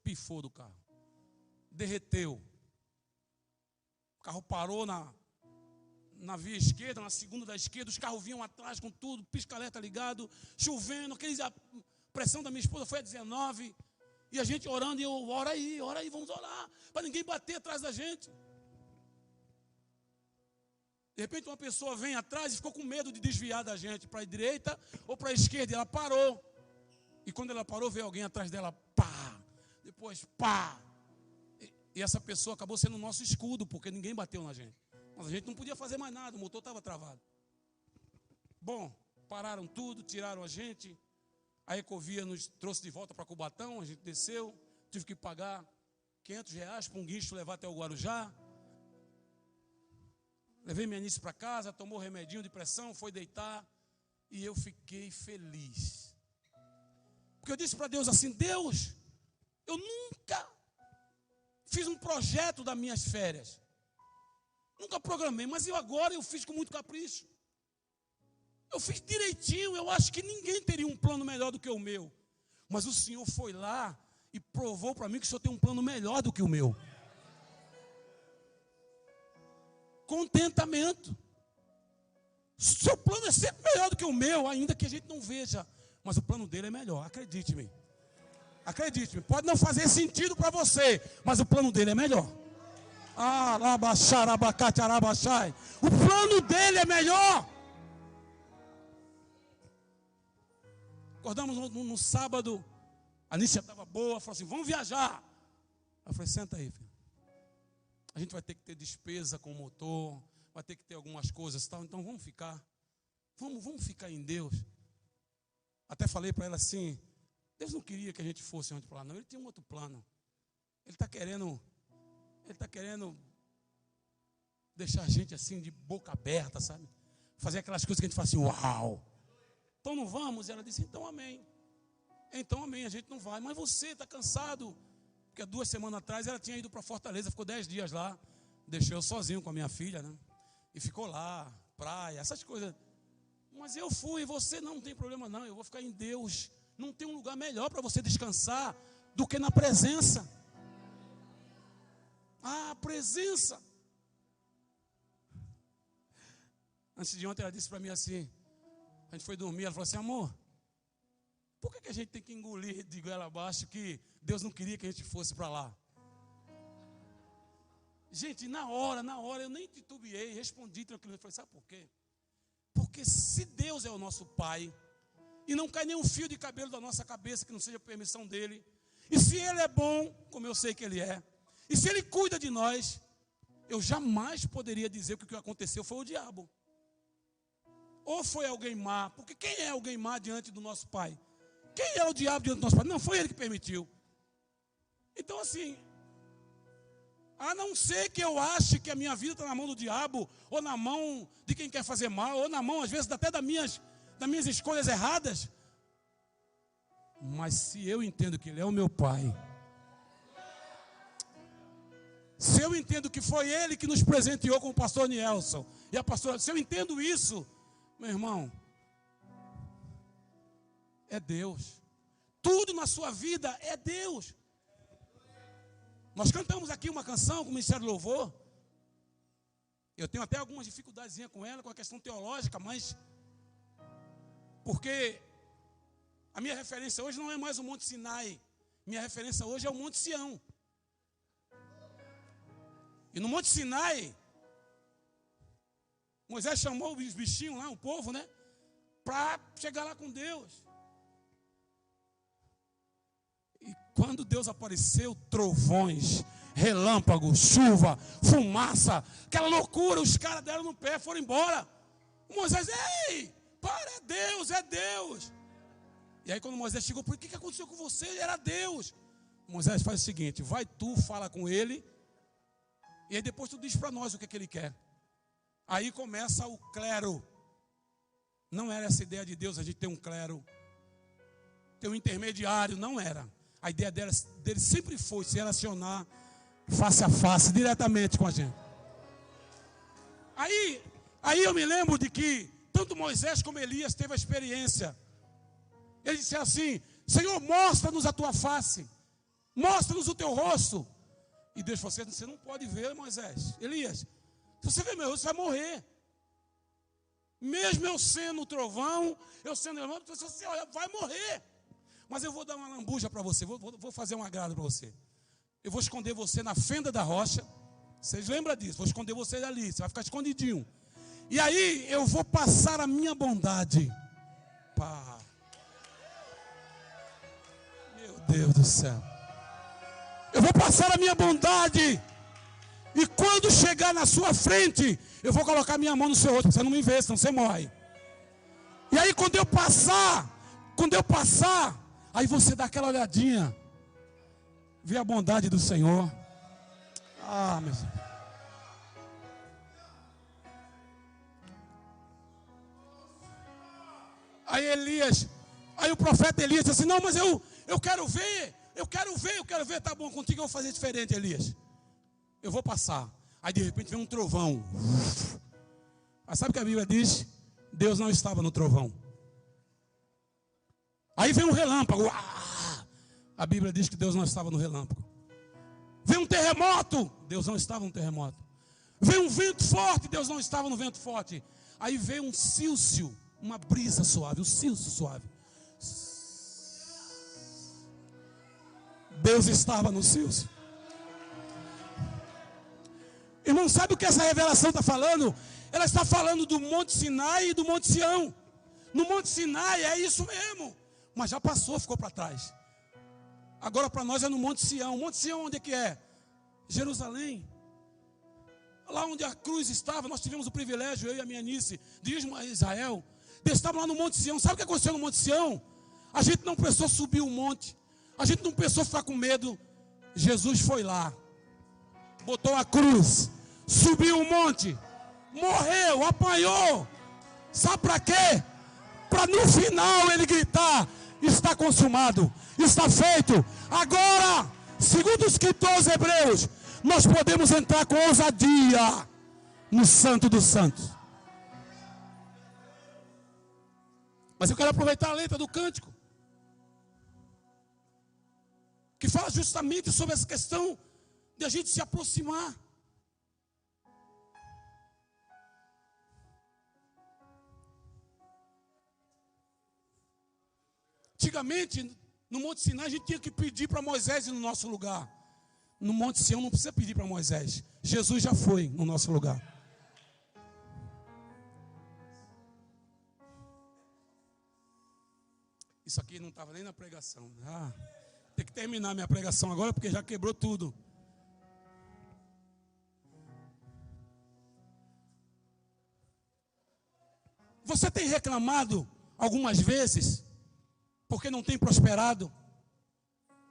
pifou do carro. Derreteu. O carro parou na via esquerda, na segunda da esquerda, os carros vinham atrás com tudo, pisca-alerta ligado, chovendo, a pressão da minha esposa foi a 19, e a gente orando, e eu, ora aí, vamos orar, para ninguém bater atrás da gente. De repente uma pessoa vem atrás e ficou com medo de desviar da gente para a direita ou para a esquerda, e ela parou. E quando ela parou, veio alguém atrás dela, pá, depois pá. E essa pessoa acabou sendo o nosso escudo, porque ninguém bateu na gente. Mas a gente não podia fazer mais nada, o motor estava travado. Bom, pararam tudo, tiraram a gente. A Ecovia nos trouxe de volta para Cubatão, a gente desceu, tive que pagar R$500 para um guincho levar até o Guarujá. Levei minha niece para casa, tomou remedinho de pressão, foi deitar, e eu fiquei feliz. Porque eu disse para Deus assim, Deus, eu nunca fiz um projeto das minhas férias. Nunca programei, mas agora eu fiz com muito capricho. Eu fiz direitinho, eu acho que ninguém teria um plano melhor do que o meu. Mas o Senhor foi lá e provou para mim que o Senhor tem um plano melhor do que o meu. Contentamento. Seu plano é sempre melhor do que o meu, ainda que a gente não veja. Mas o plano dele é melhor, acredite-me. Acredite-me, pode não fazer sentido para você, mas o plano dele é melhor. O plano dele é melhor. Acordamos no sábado, a Nícia estava boa, falou assim, vamos viajar. Eu falei, senta aí, filho. A gente vai ter que ter despesa com o motor, vai ter que ter algumas coisas e tal, então vamos ficar. Vamos ficar em Deus. Até falei para ela assim, Deus não queria que a gente fosse onde para lá, não. Ele tinha um outro plano. Ele está querendo deixar a gente assim de boca aberta, sabe? Fazer aquelas coisas que a gente fala assim, uau. Então não vamos? E ela disse, então amém. Então amém, a gente não vai. Mas você está cansado. Porque 2 semanas atrás ela tinha ido para Fortaleza, ficou 10 dias lá. Deixou eu sozinho com a minha filha, né? E ficou lá, praia, essas coisas. Mas eu fui, e você não tem problema não, eu vou ficar em Deus. Não tem um lugar melhor para você descansar do que na presença. A presença. Antes de ontem ela disse para mim assim, a gente foi dormir, ela falou assim, amor, por que a gente tem que engolir de goela abaixo que Deus não queria que a gente fosse para lá? Gente, na hora, eu nem titubeei, respondi tranquilo. Eu falei, sabe por quê? Porque se Deus é o nosso Pai, e não cai nenhum fio de cabelo da nossa cabeça que não seja permissão dEle, e se Ele é bom, como eu sei que Ele é, e se Ele cuida de nós, eu jamais poderia dizer que o que aconteceu foi o diabo. Ou foi alguém má, porque quem é alguém má diante do nosso Pai? Quem é o diabo diante do nosso Pai? Não, foi Ele que permitiu. Então assim, a não ser que eu ache que a minha vida está na mão do diabo, ou na mão de quem quer fazer mal, ou na mão às vezes até das minhas escolhas erradas. Mas se eu entendo que Ele é o meu Pai, se eu entendo que foi Ele que nos presenteou com o pastor Nielson e a pastora, se eu entendo isso, meu irmão, é Deus. Tudo na sua vida é Deus. Nós cantamos aqui uma canção com o Ministério do Louvor. Eu tenho até algumas dificuldades com ela, com a questão teológica, mas porque a minha referência hoje não é mais o Monte Sinai. Minha referência hoje é o Monte Sião. E no Monte Sinai, Moisés chamou os bichinhos lá, o povo, né? Para chegar lá com Deus. E quando Deus apareceu, trovões, relâmpago, chuva, fumaça, aquela loucura. Os caras deram no pé, foram embora. Moisés, ei, para, é Deus, é Deus. E aí quando Moisés chegou, por que aconteceu com você? Ele era Deus. Moisés faz o seguinte, vai tu, fala com ele, e aí depois tu diz para nós o que ele quer. Aí começa o clero. Não era essa ideia de Deus, a gente tem um clero, tem um intermediário, não era. A ideia dele sempre foi se relacionar face a face, diretamente com a gente. Aí eu me lembro de que tanto Moisés como Elias teve a experiência. Ele disse assim, Senhor, mostra-nos a tua face, mostra-nos o teu rosto. E Deus falou assim, você não pode ver, Moisés, Elias, se você ver meu rosto, você vai morrer. Mesmo eu sendo o trovão, eu sendo o irmão, se você olha, vai morrer. Mas eu vou dar uma lambuja para você, vou fazer um agrado para você. Eu vou esconder você na fenda da rocha. Vocês lembram disso? Vou esconder você ali, você vai ficar escondidinho. E aí eu vou passar a minha bondade. Pá. Meu Deus do céu. Eu vou passar a minha bondade. E quando chegar na sua frente, eu vou colocar minha mão no seu rosto, para você não me ver, senão você morre. E aí quando eu passar, aí você dá aquela olhadinha, vê a bondade do Senhor. Ah, meu Deus. Aí o profeta Elias disse assim, não, mas eu quero ver, tá bom, contigo eu vou fazer diferente, Elias. Eu vou passar. Aí de repente vem um trovão. Mas sabe o que a Bíblia diz? Deus não estava no trovão. Aí vem um relâmpago. A Bíblia diz que Deus não estava no relâmpago. Vem um terremoto. Deus não estava no terremoto. Vem um vento forte. Deus não estava no vento forte. Aí veio um sílcio, uma brisa suave, um sílcio suave. Deus estava no sílcio. Irmão, sabe o que essa revelação está falando? Ela está falando do Monte Sinai e do Monte Sião. No Monte Sinai é isso mesmo, mas já passou, ficou para trás. Agora para nós é no Monte Sião. O Monte Sião onde é que é? Jerusalém. Lá onde a cruz estava, nós tivemos o privilégio, eu e a minha Nice, de ir a Israel. Estávamos lá no Monte Sião. Sabe o que aconteceu no Monte Sião? A gente não precisou subir o monte. A gente não precisou ficar com medo. Jesus foi lá. Botou a cruz, subiu o monte, morreu, apanhou. Sabe para quê? Para no final ele gritar, está consumado, está feito. Agora, segundo os escritor aos Hebreus, nós podemos entrar com ousadia no Santo dos Santos. Mas eu quero aproveitar a letra do cântico, que fala justamente sobre essa questão de a gente se aproximar. Antigamente, no Monte Sinai, a gente tinha que pedir para Moisés ir no nosso lugar. No Monte Sião não precisa pedir para Moisés. Jesus já foi no nosso lugar. Isso aqui não estava nem na pregação. Tem que terminar minha pregação agora, porque já quebrou tudo. Você tem reclamado algumas vezes porque não tem prosperado,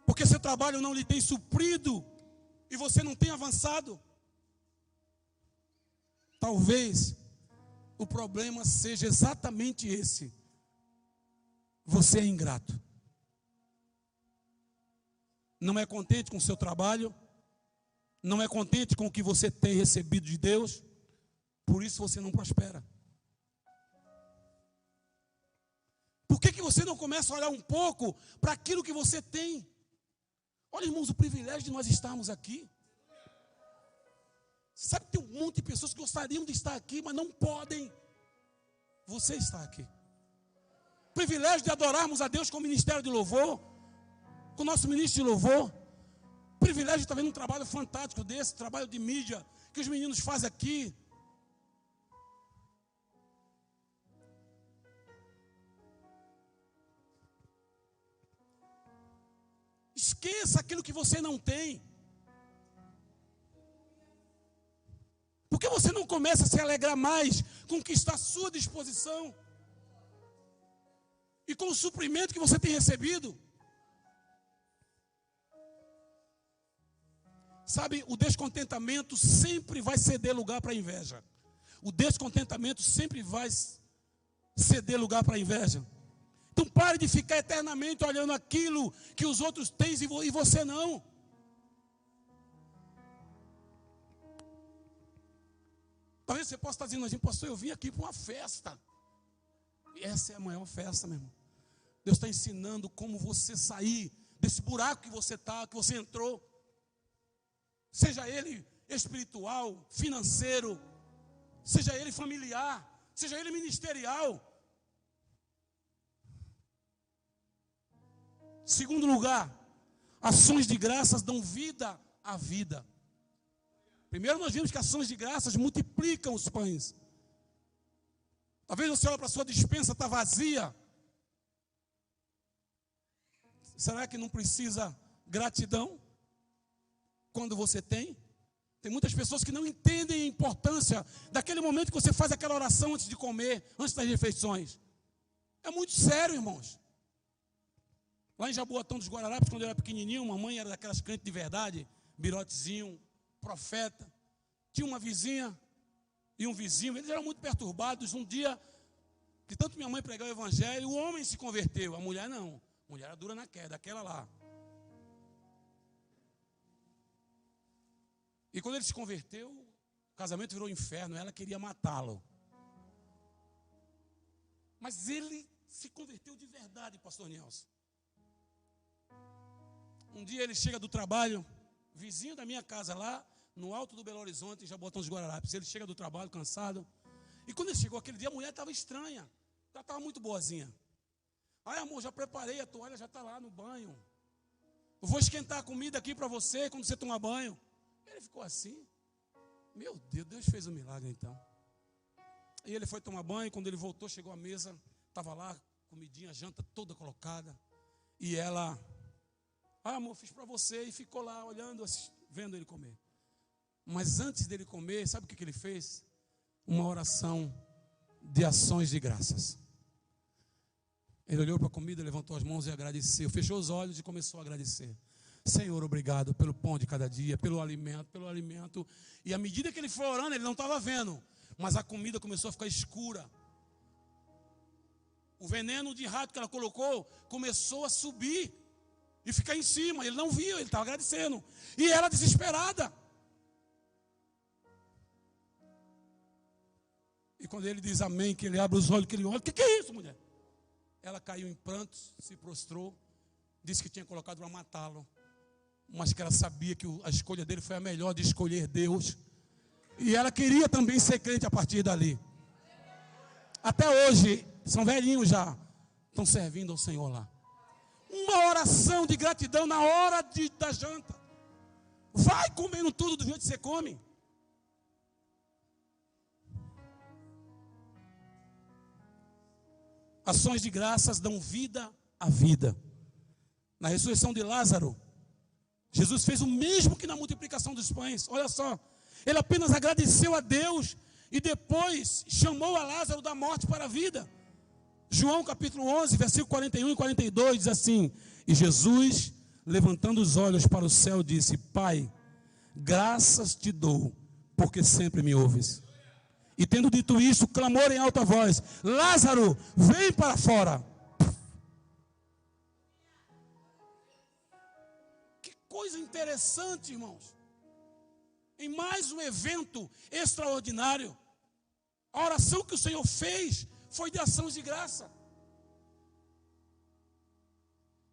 porque seu trabalho não lhe tem suprido e você não tem avançado? Talvez o problema seja exatamente esse: você é ingrato. Não é contente com o seu trabalho, não é contente com o que você tem recebido de Deus, por isso você não prospera. Por que você não começa a olhar um pouco para aquilo que você tem? Olha, irmãos, o privilégio de nós estarmos aqui. Sabe que tem um monte de pessoas que gostariam de estar aqui, mas não podem. Você está aqui. O privilégio de adorarmos a Deus com o ministério de louvor, com o nosso ministro de louvor. O privilégio de estar vendo um trabalho fantástico desse, trabalho de mídia, que os meninos fazem aqui. Esqueça aquilo que você não tem. que você não começa a se alegrar mais com o que está à sua disposição? E com o suprimento que você tem recebido? Sabe, o descontentamento sempre vai ceder lugar para a inveja. O descontentamento sempre vai ceder lugar para a inveja. Então pare de ficar eternamente olhando aquilo que os outros têm e você não. Talvez você possa estar dizendo assim, pastor, eu vim aqui para uma festa. E essa é a maior festa, meu irmão. Deus está ensinando como você sair desse buraco que você está, que você entrou. Seja ele espiritual, financeiro, seja ele familiar, seja ele ministerial. Segundo lugar, ações de graças dão vida à vida. Primeiro nós vimos que ações de graças multiplicam os pães. Talvez você olhe para a sua despensa, está vazia. Será que não precisa gratidão quando você tem? Tem muitas pessoas que não entendem a importância daquele momento que você faz aquela oração antes de comer, antes das refeições. É muito sério, irmãos. Lá em Jaboatão dos Guararapes, quando eu era pequenininho, mamãe era daquelas crentes de verdade, birotezinho, profeta. Tinha uma vizinha e um vizinho, eles eram muito perturbados. Um dia, de tanto minha mãe pregar o evangelho, o homem se converteu, a mulher não. A mulher era dura na queda, aquela lá. E quando ele se converteu, o casamento virou um inferno, ela queria matá-lo. Mas ele se converteu de verdade, pastor Nelson. Um dia ele chega do trabalho, vizinho da minha casa lá, no alto do Belo Horizonte, em Jaboatão dos Guararapes. Ele chega do trabalho cansado. E quando ele chegou aquele dia, a mulher estava estranha. Ela estava muito boazinha. Ai, amor, já preparei, a toalha já está lá no banho. Eu vou esquentar a comida aqui para você quando você tomar banho. Ele ficou assim. Meu Deus, Deus fez um milagre então. E ele foi tomar banho, quando ele voltou, chegou à mesa, estava lá, comidinha, janta toda colocada. E ela, amor, fiz para você. E ficou lá olhando, vendo ele comer. Mas antes dele comer, sabe o que ele fez? Uma oração de ações de graças. Ele olhou para a comida, levantou as mãos e agradeceu. Fechou os olhos e começou a agradecer. Senhor, obrigado pelo pão de cada dia, pelo alimento. E à medida que ele foi orando, ele não estava vendo. Mas a comida começou a ficar escura. O veneno de rato que ela colocou começou a subir e ficar em cima. Ele não viu, ele estava agradecendo. E ela desesperada. E quando ele diz amém, que ele abre os olhos, que ele olha, o que é isso, mulher? Ela caiu em prantos, se prostrou, disse que tinha colocado para matá-lo, mas que ela sabia que a escolha dele foi a melhor de escolher Deus. E ela queria também ser crente a partir dali. Até hoje, são velhinhos já, estão servindo ao Senhor lá. Uma oração de gratidão na hora da janta. Vai comendo tudo do jeito que você come. Ações de graças dão vida à vida. Na ressurreição de Lázaro, Jesus fez o mesmo que na multiplicação dos pães. Olha só, ele apenas agradeceu a Deus e depois chamou a Lázaro da morte para a vida. João capítulo 11, versículo 41 e 42 diz assim: e Jesus, levantando os olhos para o céu, disse: Pai, graças te dou, porque sempre me ouves. E tendo dito isso, clamou em alta voz: Lázaro, vem para fora. Que coisa interessante, irmãos. Em mais um evento extraordinário, a oração que o Senhor fez foi de ações de graça.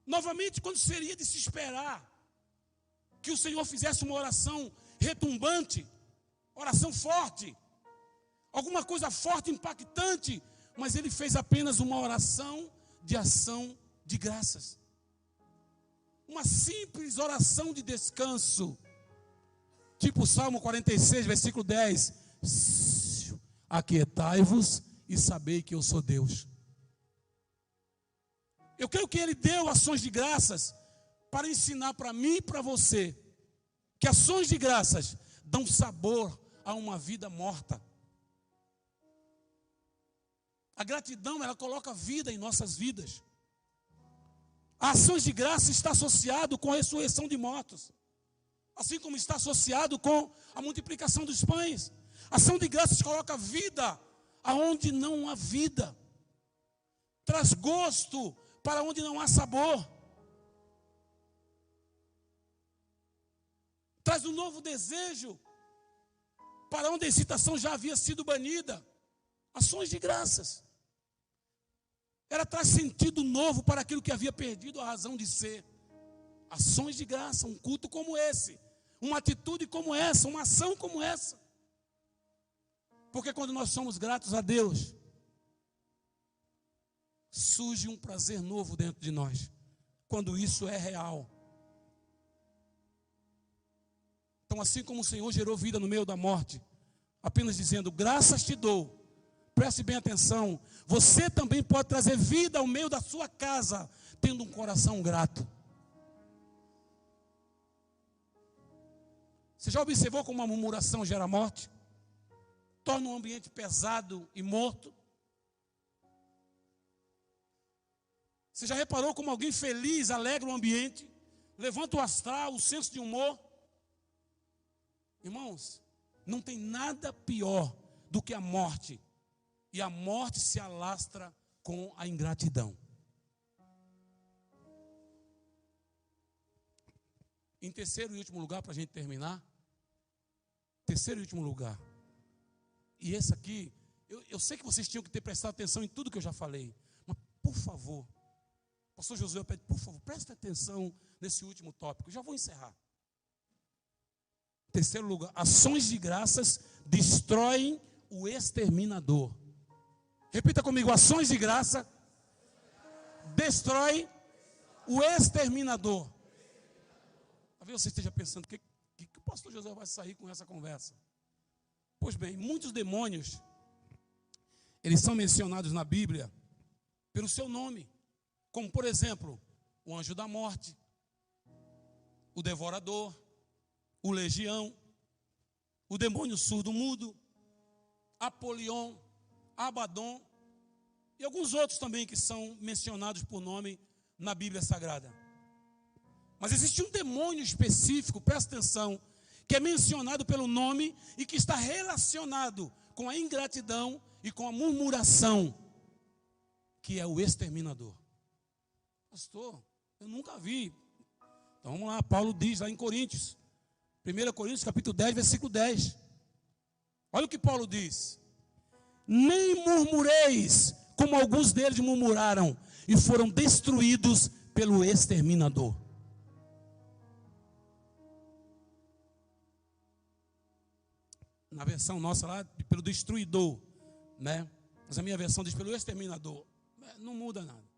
Novamente, quando seria de se esperar que o Senhor fizesse uma oração retumbante, oração forte, alguma coisa forte, impactante, mas ele fez apenas uma oração de ação de graças. Uma simples oração de descanso. Tipo o Salmo 46, versículo 10. Aquietai-vos e sabei que eu sou Deus. Eu creio que ele deu ações de graças para ensinar para mim e para você que ações de graças dão sabor a uma vida morta. A gratidão, ela coloca vida em nossas vidas. A ações de graça está associado com a ressurreição de mortos. Assim como está associado com a multiplicação dos pães. A ação de graças coloca vida aonde não há vida. Traz gosto para onde não há sabor. Traz um novo desejo para onde a excitação já havia sido banida. Ações de graças. Ela traz sentido novo para aquilo que havia perdido a razão de ser. Ações de graça, um culto como esse, uma atitude como essa, uma ação como essa. Porque quando nós somos gratos a Deus, surge um prazer novo dentro de nós. Quando isso é real. Então, assim como o Senhor gerou vida no meio da morte, apenas dizendo, graças te dou. Preste bem atenção, você também pode trazer vida ao meio da sua casa, tendo um coração grato. Você já observou como uma murmuração gera morte? Torna um ambiente pesado e morto? Você já reparou como alguém feliz alegra o ambiente? Levanta o astral, o senso de humor? Irmãos, não tem nada pior do que a morte. E a morte se alastra com a ingratidão. Em terceiro e último lugar, para a gente terminar. Terceiro e último lugar. E esse aqui, eu sei que vocês tinham que ter prestado atenção em tudo que eu já falei. Mas, por favor, o pastor Josué pede, por favor, preste atenção nesse último tópico. Eu já vou encerrar. Terceiro lugar, ações de graças destroem o exterminador. Repita comigo, ações de graça destrói o exterminador. Talvez você esteja pensando, que o pastor José vai sair com essa conversa? Pois bem, muitos demônios, eles são mencionados na Bíblia pelo seu nome. Como, por exemplo, o anjo da morte, o devorador, o legião, o demônio surdo-mudo, Apolion, Abaddon e alguns outros também que são mencionados por nome na Bíblia Sagrada. Mas existe um demônio específico, presta atenção, que é mencionado pelo nome e que está relacionado com a ingratidão e com a murmuração, que é o exterminador. Pastor, eu nunca vi. Então vamos lá, Paulo diz lá em Coríntios, 1 Coríntios capítulo 10, versículo 10. Olha o que Paulo diz. Nem murmureis, como alguns deles murmuraram, e foram destruídos pelo exterminador. Na versão nossa lá, pelo destruidor, né? Mas a minha versão diz pelo exterminador. Não muda nada.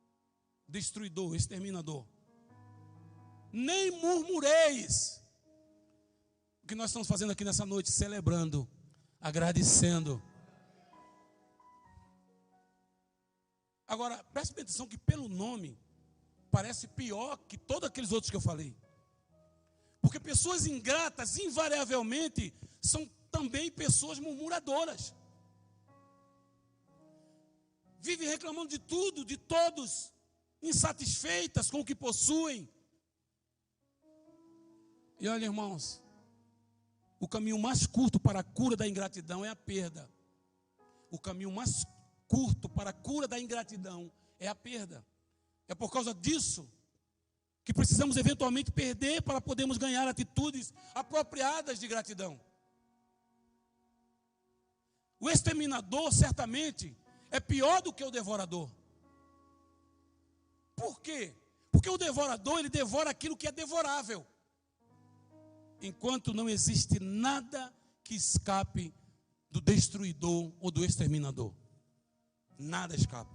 Destruidor, exterminador. Nem murmureis. O que nós estamos fazendo aqui nessa noite? Celebrando, agradecendo. Agora, preste atenção que pelo nome, parece pior que todos aqueles outros que eu falei. Porque pessoas ingratas, invariavelmente, são também pessoas murmuradoras. Vivem reclamando de tudo, de todos, insatisfeitas com o que possuem. E olha, irmãos, o caminho mais curto para a cura da ingratidão é a perda. O caminho mais curto para a cura da ingratidão é a perda. É por causa disso que precisamos eventualmente perder para podermos ganhar atitudes apropriadas de gratidão. O exterminador certamente é pior do que o devorador. Por quê? Porque o devorador, ele devora aquilo que é devorável. Enquanto não existe nada que escape do destruidor ou do exterminador. Nada escapa.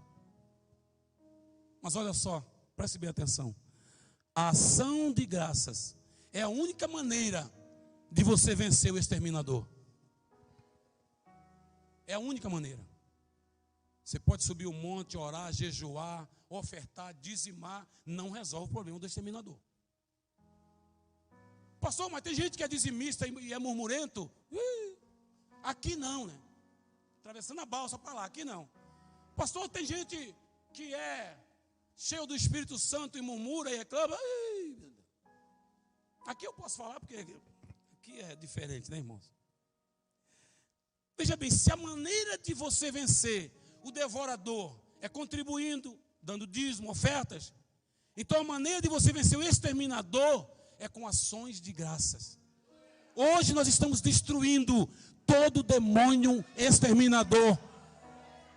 Mas olha só, preste bem atenção. A ação de graças é a única maneira de você vencer o exterminador. É a única maneira. Você pode subir o monte, orar, jejuar, ofertar, dizimar, não resolve o problema do exterminador. Pastor, mas tem gente que é dizimista e é murmurento. Aqui não, né? Atravessando a balsa para lá, aqui não. Pastor, tem gente que é cheio do Espírito Santo e murmura e reclama. Aqui eu posso falar porque aqui é diferente, né, irmãos? Veja bem, se a maneira de você vencer o devorador é contribuindo, dando dízimo, ofertas, então a maneira de você vencer o exterminador é com ações de graças. Hoje nós estamos destruindo todo demônio exterminador,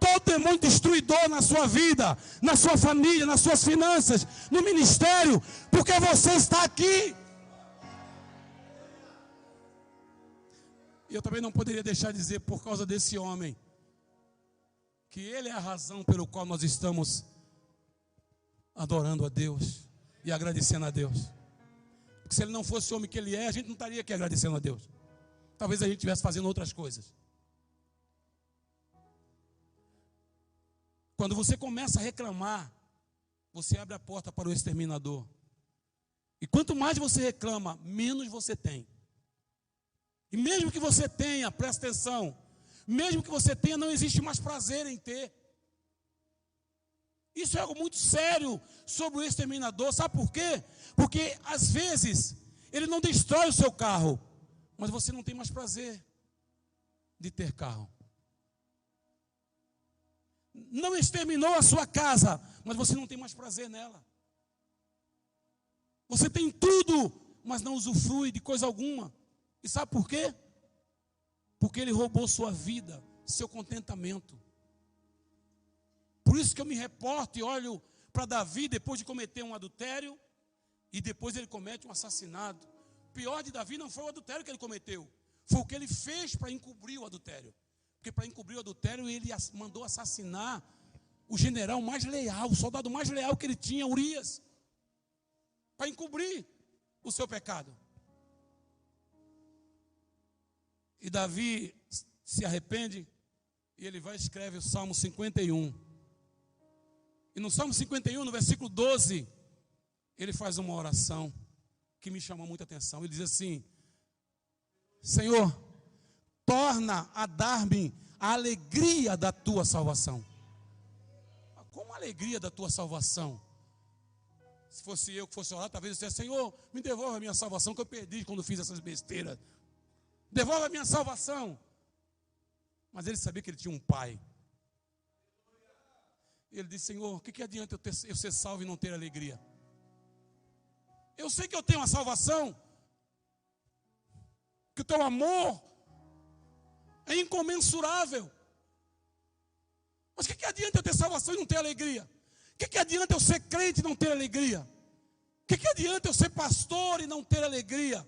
todo demônio destruidor na sua vida, na sua família, nas suas finanças, no ministério, porque você está aqui. E eu também não poderia deixar de dizer, por causa desse homem, que ele é a razão pelo qual nós estamos adorando a Deus e agradecendo a Deus. Porque se ele não fosse o homem que ele é, a gente não estaria aqui agradecendo a Deus. Talvez a gente estivesse fazendo outras coisas. Quando você começa a reclamar, você abre a porta para o exterminador. E quanto mais você reclama, menos você tem. E mesmo que você tenha, presta atenção, mesmo que você tenha, não existe mais prazer em ter. Isso é algo muito sério sobre o exterminador. Sabe por quê? Porque às vezes ele não destrói o seu carro, mas você não tem mais prazer de ter carro. Não exterminou a sua casa, mas você não tem mais prazer nela. Você tem tudo, mas não usufrui de coisa alguma. E sabe por quê? Porque ele roubou sua vida, seu contentamento. Por isso que eu me reporto e olho para Davi depois de cometer um adultério e depois ele comete um assassinato. O pior de Davi não foi o adultério que ele cometeu, foi o que ele fez para encobrir o adultério. Porque para encobrir o adultério ele mandou assassinar o general mais leal, o soldado mais leal que ele tinha, Urias, para encobrir o seu pecado. E Davi se arrepende e ele vai e escreve o Salmo 51. E no Salmo 51, no versículo 12, ele faz uma oração que me chamou muita atenção. Ele diz assim: Senhor, torna a dar-me a alegria da tua salvação. Como a alegria da tua salvação? Se fosse eu que fosse orar, talvez eu dissesse: Senhor, me devolva a minha salvação que eu perdi quando fiz essas besteiras. Devolva a minha salvação. Mas ele sabia que ele tinha um pai. E ele disse: Senhor, o que adianta eu ser salvo e não ter alegria? Eu sei que eu tenho uma salvação, que o teu amor é incomensurável. Mas o que adianta eu ter salvação e não ter alegria? O que adianta eu ser crente e não ter alegria? O que adianta eu ser pastor e não ter alegria?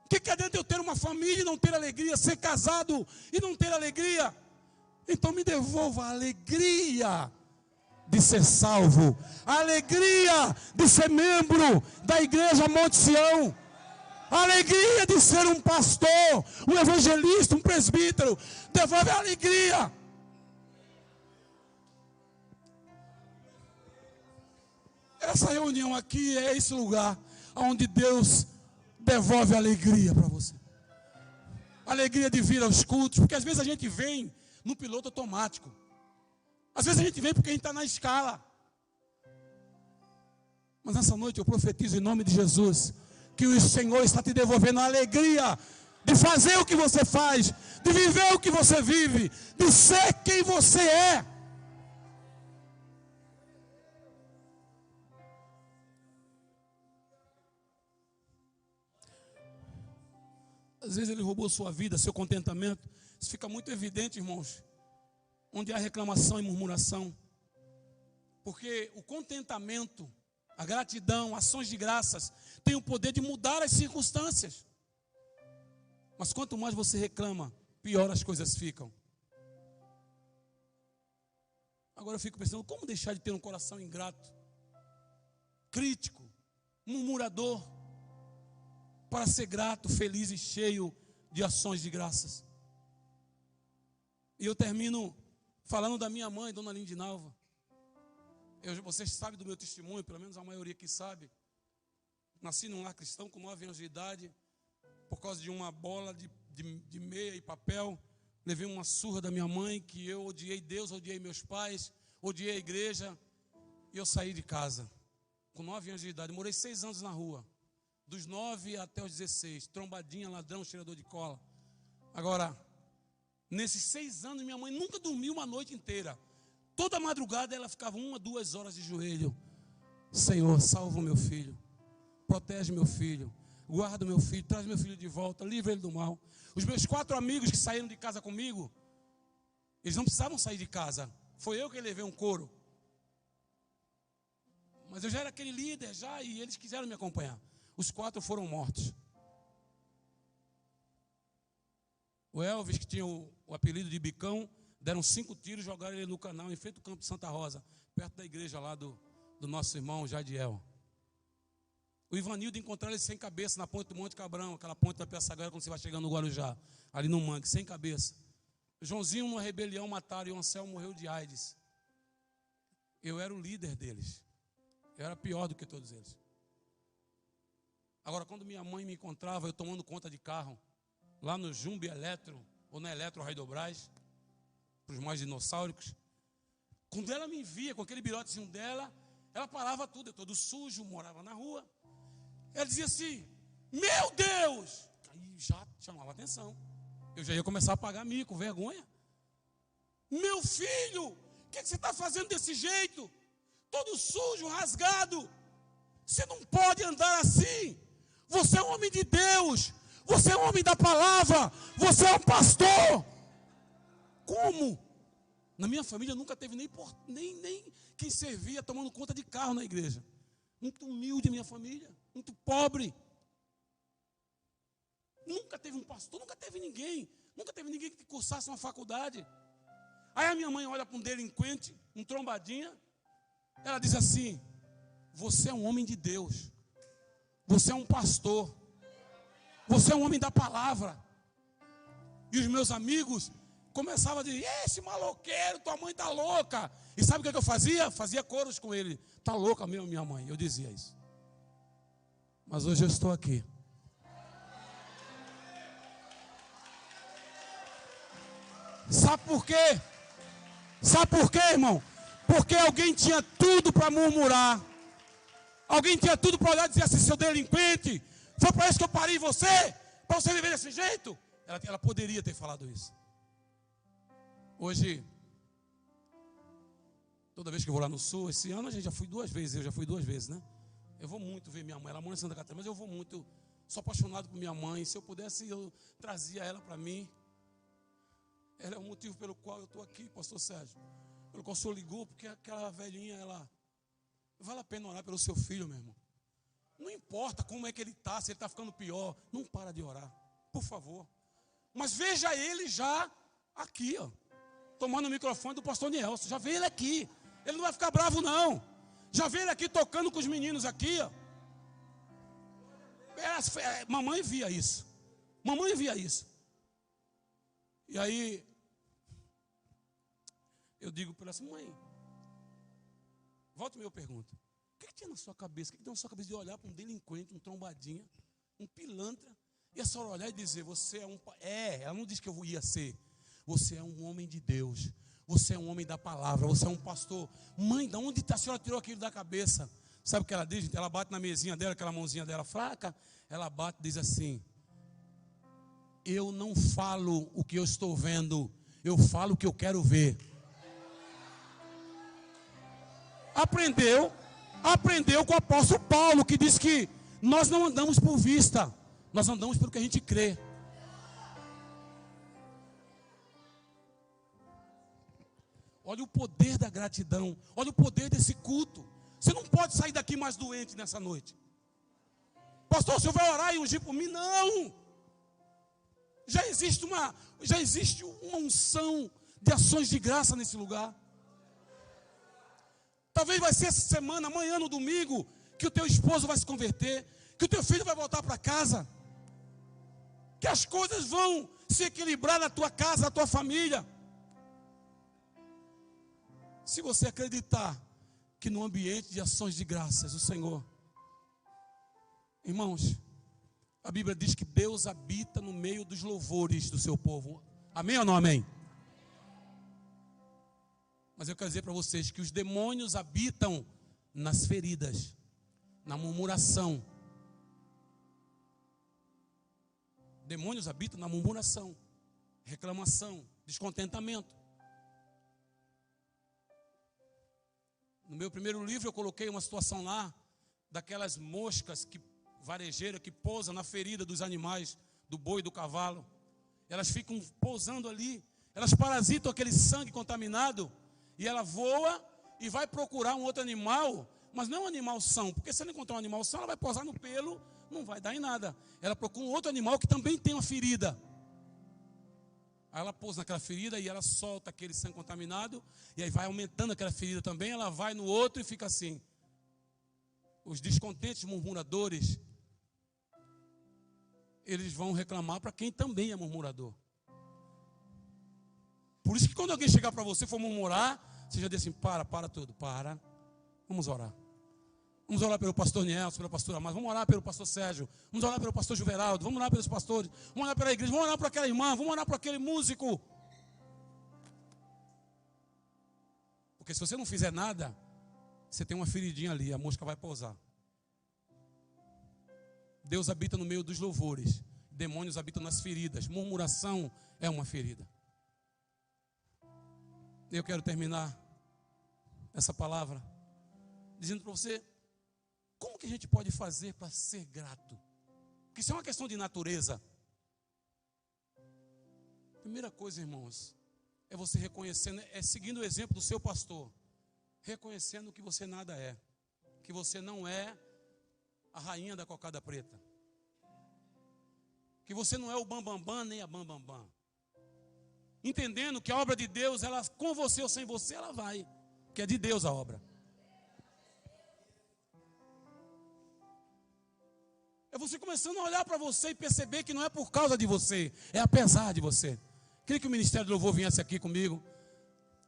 O que adianta eu ter uma família e não ter alegria? Ser casado e não ter alegria? Então me devolva a alegria de ser salvo, a alegria de ser membro da igreja Monte Sião, a alegria de ser um pastor, um evangelista, um presbítero. Devolve a alegria. Essa reunião aqui é esse lugar onde Deus devolve a alegria para você. Alegria de vir aos cultos, porque às vezes a gente vem no piloto automático. Às vezes a gente vem porque a gente está na escala. Mas nessa noite eu profetizo em nome de Jesus que o Senhor está te devolvendo a alegria de fazer o que você faz, de viver o que você vive, de ser quem você é. Às vezes ele roubou sua vida, seu contentamento. Isso fica muito evidente, irmãos, onde há reclamação e murmuração. Porque o contentamento, a gratidão, ações de graças, tem o poder de mudar as circunstâncias. Mas quanto mais você reclama, pior as coisas ficam. Agora eu fico pensando, como deixar de ter um coração ingrato, crítico, murmurador, para ser grato, feliz e cheio de ações de graças? E eu termino falando da minha mãe, Dona Lindinalva. Vocês sabem do meu testemunho, pelo menos a maioria aqui sabe. Nasci num lar cristão com 9 anos de idade, por causa de uma bola de meia e papel. levei uma surra da minha mãe, que eu odiei Deus, odiei meus pais, odiei a igreja, e eu saí de casa, com 9 anos de idade. Morei 6 anos na rua, dos 9 até os 16, trombadinha, ladrão, cheirador de cola. Agora, nesses 6 anos, minha mãe nunca dormiu uma noite inteira. Toda madrugada ela ficava 1, 2 horas de joelho. Senhor, salva o meu filho, protege meu filho, guarda o meu filho, traz meu filho de volta, livra ele do mal. Os meus 4 amigos que saíram de casa comigo, eles não precisavam sair de casa. Foi eu que levei um couro. Mas eu já era aquele líder já, e eles quiseram me acompanhar. Os 4 foram mortos. O Elvis, que tinha o apelido de Bicão, deram 5 tiros, jogaram ele no canal, em frente ao campo de Santa Rosa, perto da igreja lá do nosso irmão Jadiel. O Ivanildo encontraram ele sem cabeça na ponte do Monte Cabrão, aquela ponte da Piaçaguera, quando você vai chegando no Guarujá, ali no mangue, sem cabeça. O Joãozinho, numa rebelião, mataram, e o Anselmo morreu de AIDS. Eu era o líder deles. Eu era pior do que todos eles. Agora, quando minha mãe me encontrava, eu tomando conta de carro, lá no Jumbi Eletro, ou na Eletro Raidobras, para os mais dinossáuricos, quando ela me via com aquele birotezinho dela, ela parava tudo, eu todo sujo, morava na rua. Ela dizia assim, meu Deus! Aí já chamava atenção. Eu já ia começar a pagar mico, vergonha. Meu filho, o que você está fazendo desse jeito? Todo sujo, rasgado. Você não pode andar assim. Você é um homem de Deus. Você é um homem da palavra. Você é um pastor. Como? Na minha família nunca teve nem quem servia tomando conta de carro na igreja. Muito humilde a minha família. Muito pobre. Nunca teve um pastor, nunca teve ninguém. Nunca teve ninguém que cursasse uma faculdade. Aí a minha mãe olha para um delinquente, um trombadinha. Ela diz assim, você é um homem de Deus. Você é um pastor. Você é um homem da palavra. E os meus amigos começavam a dizer, esse maloqueiro, tua mãe está louca. E sabe o que eu fazia? Fazia coros com ele. Está louca mesmo minha mãe. Eu dizia isso. Mas hoje eu estou aqui. Sabe por quê? Sabe por quê, irmão? Porque alguém tinha tudo para murmurar. Alguém tinha tudo para olhar e dizer assim, seu delinquente, foi para isso que eu parei você? Para você viver desse jeito? Ela poderia ter falado isso. Hoje, toda vez que eu vou lá no sul, esse ano a gente já fui 2 vezes, eu já fui 2 vezes, né? Eu vou muito ver minha mãe, ela mora em Santa Catarina, mas eu vou muito, sou apaixonado por minha mãe. Se eu pudesse, eu trazia ela para mim. Ela é o motivo pelo qual eu estou aqui, pastor Sérgio. Pelo qual o senhor ligou, porque aquela velhinha, ela... Vale a pena orar pelo seu filho, meu irmão. Não importa como é que ele está, se ele está ficando pior. Não para de orar, por favor. Mas veja ele já aqui, ó, tomando o microfone do pastor Nielson. Já vê ele aqui. Ele não vai ficar bravo, não. Já vê ele aqui tocando com os meninos aqui, ó. Mamãe via isso. Mamãe via isso. E aí, eu digo para ela assim, mãe, volta e me pergunta, o que tinha na sua cabeça? O que tem na sua cabeça de olhar para um delinquente, um trombadinha, um pilantra, e a senhora olhar e dizer, você é um... ela não disse que eu ia ser. Você é um homem de Deus. Você é um homem da palavra. Você é um pastor. Mãe, de onde a senhora tirou aquilo da cabeça? Sabe o que ela diz? Ela bate na mesinha dela, aquela mãozinha dela fraca. Ela bate e diz assim, eu não falo o que eu estou vendo, eu falo o que eu quero ver. Aprendeu com o apóstolo Paulo, que diz que nós não andamos por vista, nós andamos pelo que a gente crê. Olha o poder da gratidão, olha o poder desse culto. Você não pode sair daqui mais doente nessa noite. Pastor, o senhor vai orar e ungir por mim? Não. Já existe uma unção de ações de graça nesse lugar. Talvez vai ser essa semana, amanhã no domingo, que o teu esposo vai se converter, que o teu filho vai voltar para casa, que as coisas vão se equilibrar na tua casa, na tua família. Se você acreditar que no ambiente de ações de graças, o Senhor, irmãos, a Bíblia diz que Deus habita no meio dos louvores do seu povo. Amém ou não amém? Mas eu quero dizer para vocês que os demônios habitam nas feridas, na murmuração. Demônios habitam na murmuração, reclamação, descontentamento. No meu primeiro livro eu coloquei uma situação lá, daquelas moscas varejeiras que pousam na ferida dos animais, do boi e do cavalo. Elas ficam pousando ali, elas parasitam aquele sangue contaminado, e ela voa e vai procurar um outro animal, mas não é um animal são, porque se ela encontrar um animal são, ela vai pousar no pelo, não vai dar em nada. Ela procura um outro animal que também tem uma ferida. Aí ela pousa naquela ferida e ela solta aquele sangue contaminado, e aí vai aumentando aquela ferida também, ela vai no outro e fica assim. Os descontentes murmuradores, eles vão reclamar para quem também é murmurador. Por isso que quando alguém chegar para você e for murmurar, você já diz assim, para tudo, para. Vamos orar. Vamos orar pelo pastor Nielson, pela pastora Amada, vamos orar pelo pastor Sérgio, vamos orar pelo pastor Juveraldo, vamos orar pelos pastores, vamos orar pela igreja, vamos orar por aquela irmã, vamos orar por aquele músico. Porque se você não fizer nada, você tem uma feridinha ali, a mosca vai pousar. Deus habita no meio dos louvores, demônios habitam nas feridas, murmuração é uma ferida. Eu quero terminar essa palavra dizendo para você, como que a gente pode fazer para ser grato? Porque isso é uma questão de natureza. Primeira coisa, irmãos, é você reconhecendo, é seguindo o exemplo do seu pastor, reconhecendo que você nada é, que você não é a rainha da cocada preta, que você não é o bambambam nem a bambambam. Entendendo que a obra de Deus, ela, com você ou sem você, ela vai, que é de Deus a obra. É você começando a olhar para você e perceber que não é por causa de você, é apesar de você. Queria que o Ministério do Louvor viesse aqui comigo.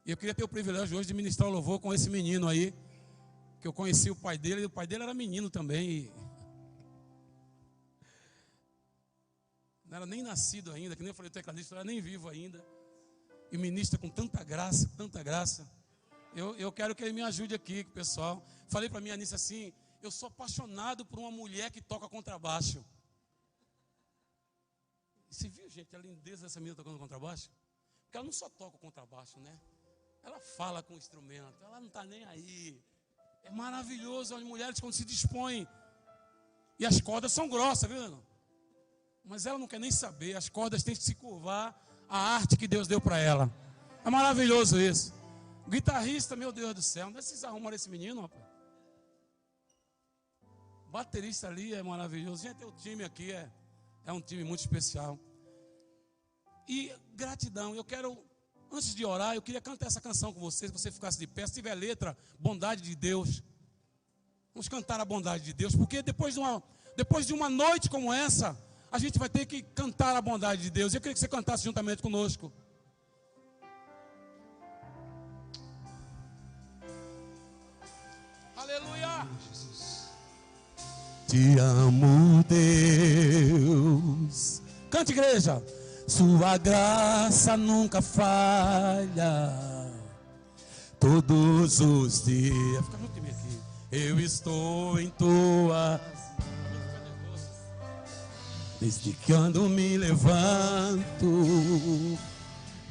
E eu queria ter o privilégio hoje de ministrar o louvor com esse menino aí, que eu conheci o pai dele, e o pai dele era menino também. Não era nem nascido ainda, que nem eu falei, o tecladista não era nem vivo ainda. E ministra com tanta graça, tanta graça. Eu quero que ele me ajude aqui, pessoal. Falei para minha Anice assim, eu sou apaixonado por uma mulher que toca contrabaixo. Você viu, gente, a lindeza dessa menina tocando contrabaixo? Porque ela não só toca o contrabaixo, né? Ela fala com o instrumento, ela não está nem aí. É maravilhoso, as mulheres quando se dispõem. E as cordas são grossas, viu, Leandro? Mas ela não quer nem saber, as cordas têm que se curvar à arte que Deus deu para ela. É maravilhoso isso. O guitarrista, meu Deus do céu, onde vocês arrumaram esse menino, rapaz? O baterista ali é maravilhoso. Gente, o time aqui é um time muito especial. E gratidão, eu quero, antes de orar, eu queria cantar essa canção com vocês, se você ficasse de pé, se tiver letra, bondade de Deus. Vamos cantar a bondade de Deus, porque depois de uma noite como essa, a gente vai ter que cantar a bondade de Deus. Eu queria que você cantasse juntamente conosco. Aleluia! Te amo, Deus. Cante, igreja. Sua graça nunca falha. Todos os dias. Fica junto de mim aqui. Eu estou em tua. Desde que ando me levanto,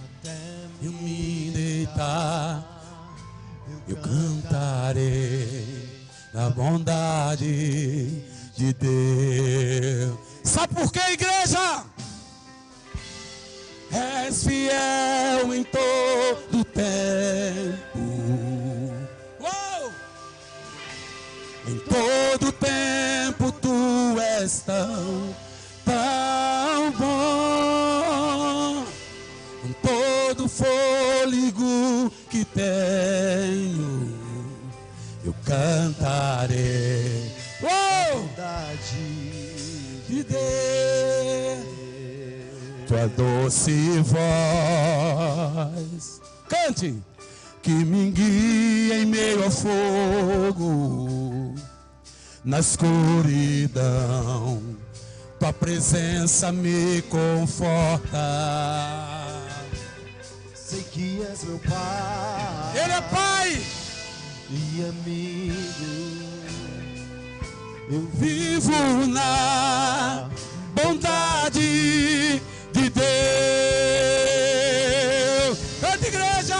até eu me deitar, eu cantarei da bondade de Deus. Sabe por quê, igreja? És fiel em todo tempo. Uou! Em todo tempo tu és tão bom. Com todo fôlego que tenho, eu cantarei. Uou! De Deus, tua doce voz. Cante! Que me guia em meio ao fogo, na escuridão, tua presença me conforta. sei que és meu Pai. Ele é Pai E amigo, eu vivo na bondade de Deus. Canta, igreja!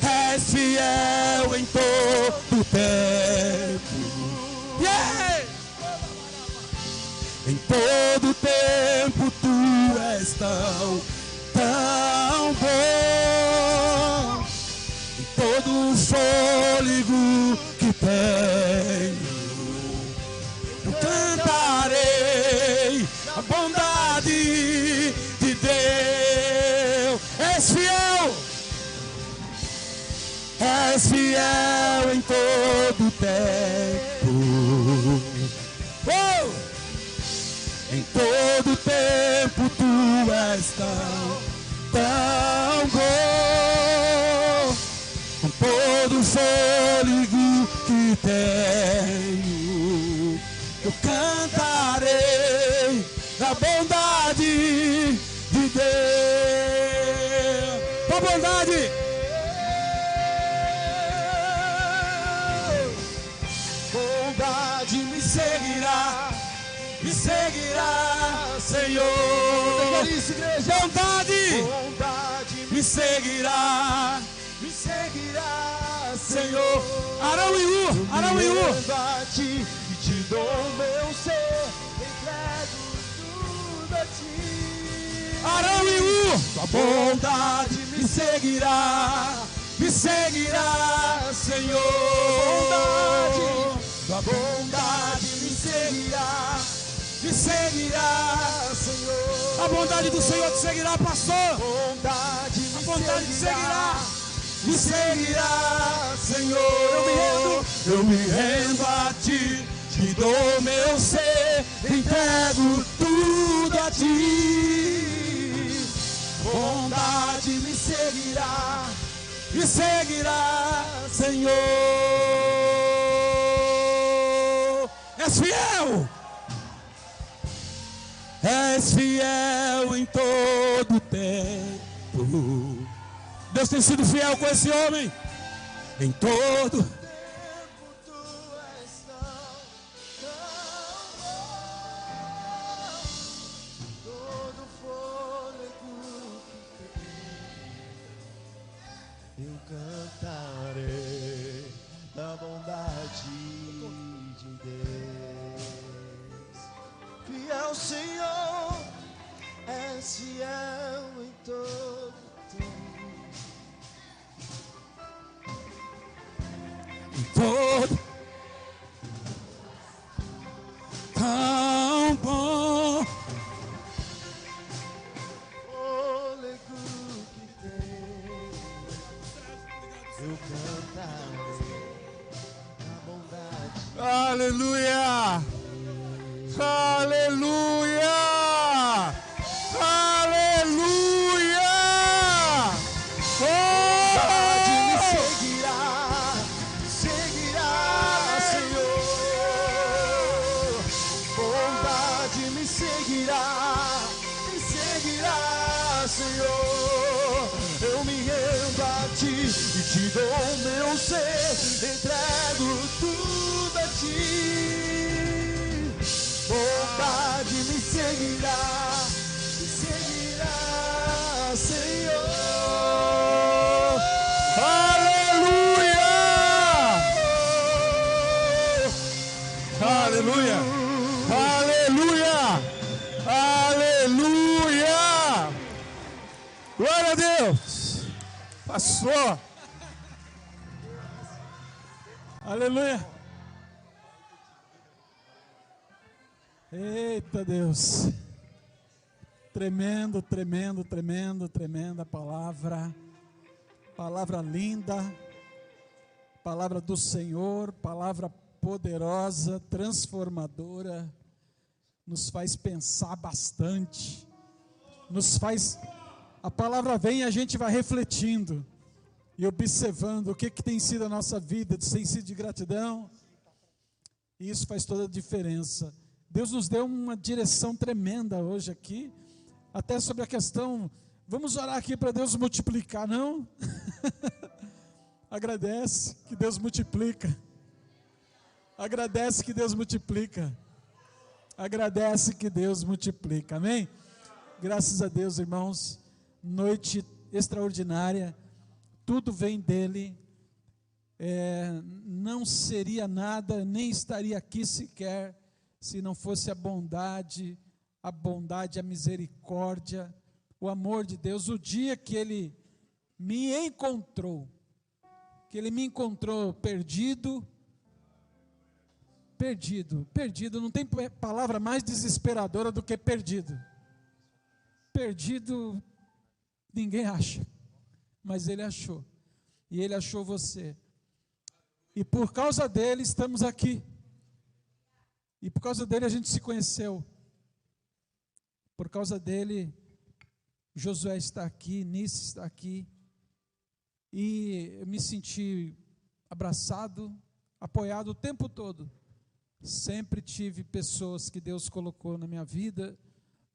És fiel em todo tempo. Yeah! Em todo tempo tu és tão bom. Em todo o fôlego que tenho, eu cantarei a bondade de Deus. És fiel em todo tempo. Oh! Em todo tempo tu és tão bom. Com todo o fôlego que tenho, eu cantarei a bondade de Deus. A bondade. bondade me Seguirá, me seguirá, Senhor. Declare isso, igreja. Bondade Bondade me seguirá, me seguirá, Senhor. Arão e U, Arão e U. levo a ti e te dou o meu ser, entrego tudo a ti. Arão e U. Tua bondade me seguirá, Senhor. Tua bondade me seguirá, Senhor. A bondade do Senhor te seguirá, pastor. Bondade A me bondade te seguirá, Senhor. Eu me rendo a ti, te dou meu ser, entrego tudo a ti. Bondade me seguirá, Senhor. És fiel. És fiel em todo tempo. Deus tem sido fiel com esse homem. Em todo. tu és tão bom. Todo fôlego que eu cantarei da bondade de Deus. Fiel Senhor, és fiel em todo tempo. Em todo. Tão bom. Fôlego que tem, eu cantarei a bondade. Aleluia! Aleluia! Aleluia! Bondade me Oh! seguirá, Senhor. Bondade me seguirá, Senhor. Eu me rendo a ti e te dou o meu ser, entrego tudo a ti. Bondade me seguirá, Senhor. Aleluia! Aleluia! Aleluia! Aleluia! Glória a Deus! Passou! Aleluia. Eita Deus. Tremendo, tremendo, tremendo, tremenda palavra. Palavra linda. Palavra do Senhor. Palavra poderosa, transformadora. Nos faz pensar bastante. Nos faz... A palavra vem e a gente vai refletindo e observando o que tem sido a nossa vida, se tem sido de gratidão. E isso faz toda a diferença. Deus nos deu uma direção tremenda hoje aqui, até sobre a questão Vamos orar aqui para Deus multiplicar, não? Agradece que Deus multiplica. Agradece que Deus multiplica. Agradece que Deus multiplica. Amém? Graças a Deus, irmãos. Noite extraordinária. Tudo vem dele. Não seria nada, nem estaria aqui sequer, se não fosse a bondade, a misericórdia, o amor de Deus. O dia que Ele me encontrou, perdido, não tem palavra mais desesperadora do que perdido. Perdido, ninguém acha, mas Ele achou, e Ele achou você, e por causa dele estamos aqui, e por causa dele a gente se conheceu, por causa dele Josué está aqui, Nice está aqui, e eu me senti abraçado, apoiado o tempo todo. Sempre tive pessoas que Deus colocou na minha vida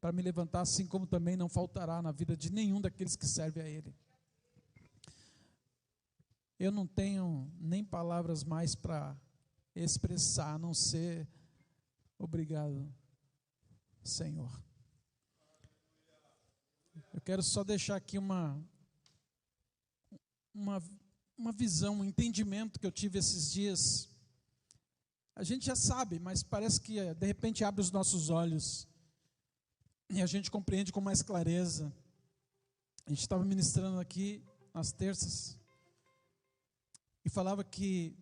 para me levantar, assim como também não faltará na vida de nenhum daqueles que servem a Ele. Eu não tenho nem palavras mais para expressar, a não ser obrigado, Senhor. Eu quero só deixar aqui uma visão, um entendimento que eu tive esses dias. A gente já sabe, mas parece que de repente abre os nossos olhos e a gente compreende com mais clareza. A gente estava ministrando aqui nas terças e falava que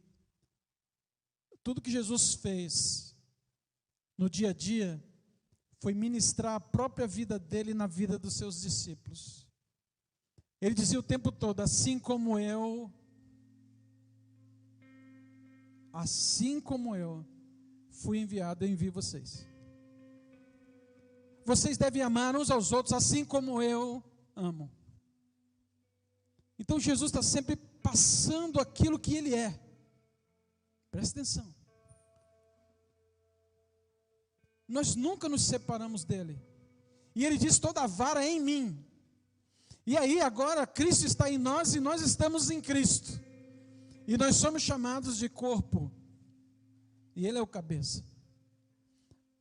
tudo que Jesus fez no dia a dia foi ministrar a própria vida dele na vida dos seus discípulos. Ele dizia o tempo todo: assim como eu fui enviado, eu envio vocês. Vocês devem amar uns aos outros assim como eu amo. Então Jesus está sempre passando aquilo que Ele é. Presta atenção. Nós nunca nos separamos dele. E Ele diz: toda vara é em mim. E aí agora Cristo está em nós e nós estamos em Cristo. E nós somos chamados de corpo. E Ele é o cabeça.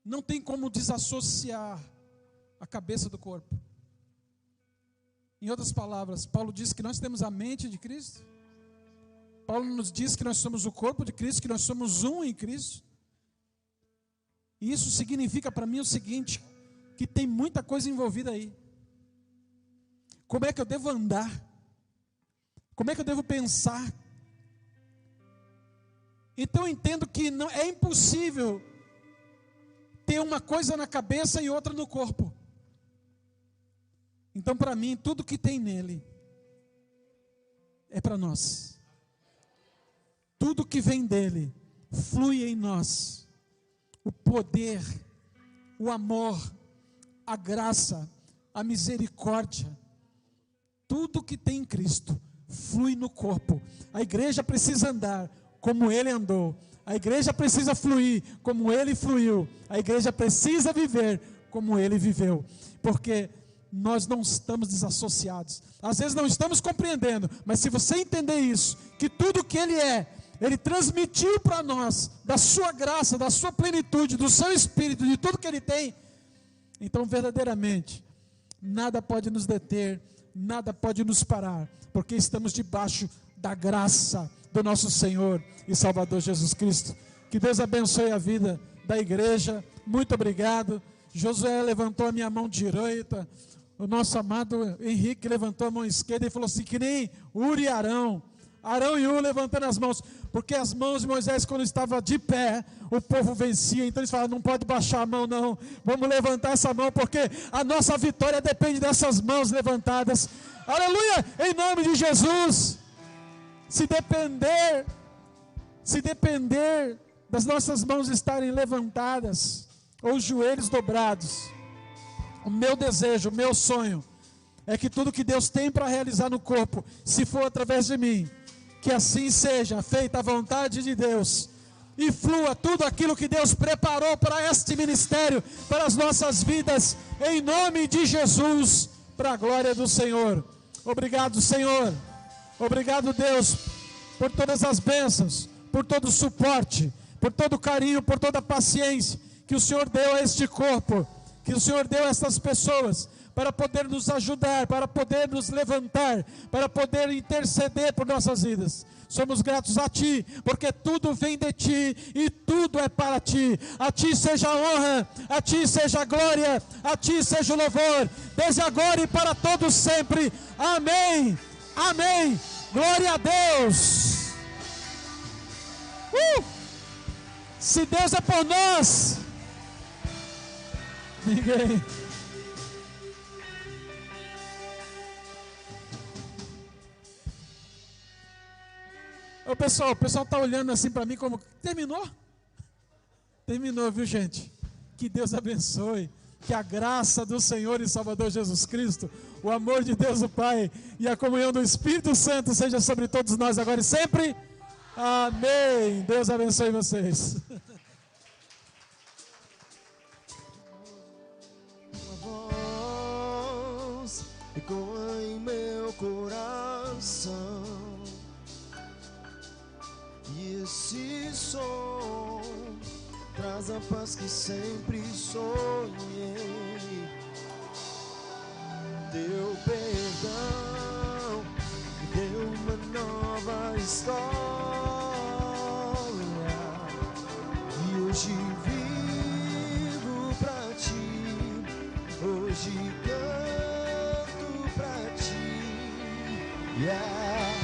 Não tem como desassociar a cabeça do corpo. Em outras palavras, Paulo diz que nós temos a mente de Cristo. Paulo nos diz que nós somos o corpo de Cristo, que nós somos um em Cristo. E isso significa para mim o seguinte, que tem muita coisa envolvida aí. Como é que eu devo andar? Como é que eu devo pensar? Então eu entendo que não é impossível ter uma coisa na cabeça e outra no corpo. Então para mim, tudo que tem nele é para nós. Tudo que vem dele flui em nós. O poder, o amor, a graça, a misericórdia, tudo que tem em Cristo flui no corpo. A igreja precisa andar como Ele andou. A igreja precisa fluir como Ele fluiu. A igreja precisa viver como Ele viveu. Porque nós não estamos desassociados. Às vezes não estamos compreendendo, mas se você entender isso, que tudo que Ele é, Ele transmitiu para nós, da sua graça, da sua plenitude, do seu Espírito, de tudo que Ele tem, então verdadeiramente, nada pode nos deter, nada pode nos parar, porque estamos debaixo da graça do nosso Senhor e Salvador Jesus Cristo. Que Deus abençoe a vida da igreja. Muito obrigado. Josué levantou a minha mão direita, o nosso amado Henrique levantou a mão esquerda e falou assim, que nem Uri e Arão e Ur levantando as mãos, porque as mãos de Moisés, quando estava de pé, o povo vencia. Então eles falaram, não pode baixar a mão não, vamos levantar essa mão, porque a nossa vitória depende dessas mãos levantadas. Aleluia, em nome de Jesus. Se depender das nossas mãos estarem levantadas, ou os joelhos dobrados, o meu desejo, o meu sonho, é que tudo que Deus tem para realizar no corpo, se for através de mim, que assim seja feita a vontade de Deus, e flua tudo aquilo que Deus preparou para este ministério, para as nossas vidas, em nome de Jesus, para a glória do Senhor. Obrigado, Senhor. Obrigado, Deus, por todas as bênçãos, por todo o suporte, por todo o carinho, por toda a paciência que o Senhor deu a este corpo, que o Senhor deu a estas pessoas, para poder nos ajudar, para poder nos levantar, para poder interceder por nossas vidas. Somos gratos a Ti, porque tudo vem de Ti e tudo é para Ti. A Ti seja a honra, a Ti seja a glória, a Ti seja o louvor, desde agora e para todos sempre. Amém, amém, glória a Deus. Se Deus é por nós, ninguém. O pessoal está olhando assim para mim como, terminou? Terminou, viu, gente? Que Deus abençoe, que a graça do Senhor e Salvador Jesus Cristo, o amor de Deus o Pai e a comunhão do Espírito Santo seja sobre todos nós agora e sempre. Amém. Deus abençoe vocês. Tua voz ecoa em meu coração. E esse som traz a paz que sempre sonhei. Teu perdão me deu uma nova história. E hoje vivo pra Ti, hoje canto pra Ti. Yeah.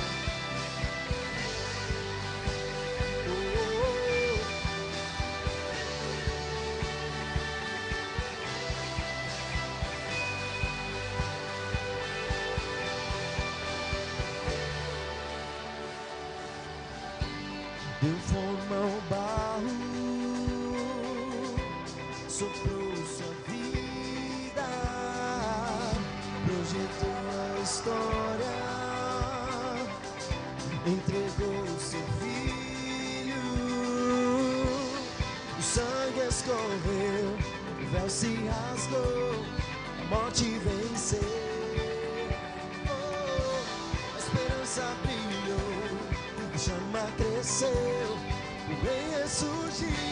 Deu forma ao barro, soprou sua vida, projetou a história, entregou seu filho. O sangue escorreu, o véu se rasgou, a morte venceu. Oh, a esperança brilhou, a chama cresceu, o rei ressurgiu.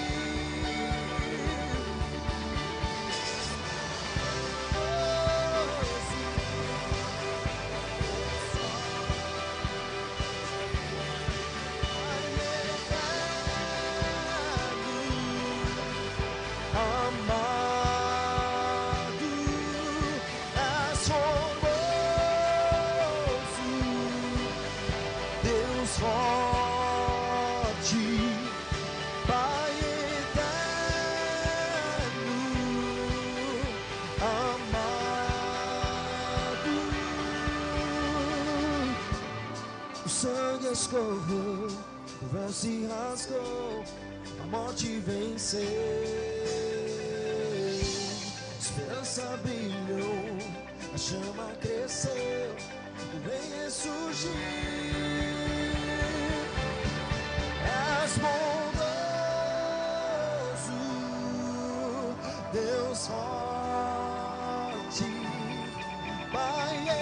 Escorreu, o véu se rasgou, a morte venceu. Esperança brilhou, a chama cresceu, o rei ressurgiu. És bondoso, Deus forte, Pai.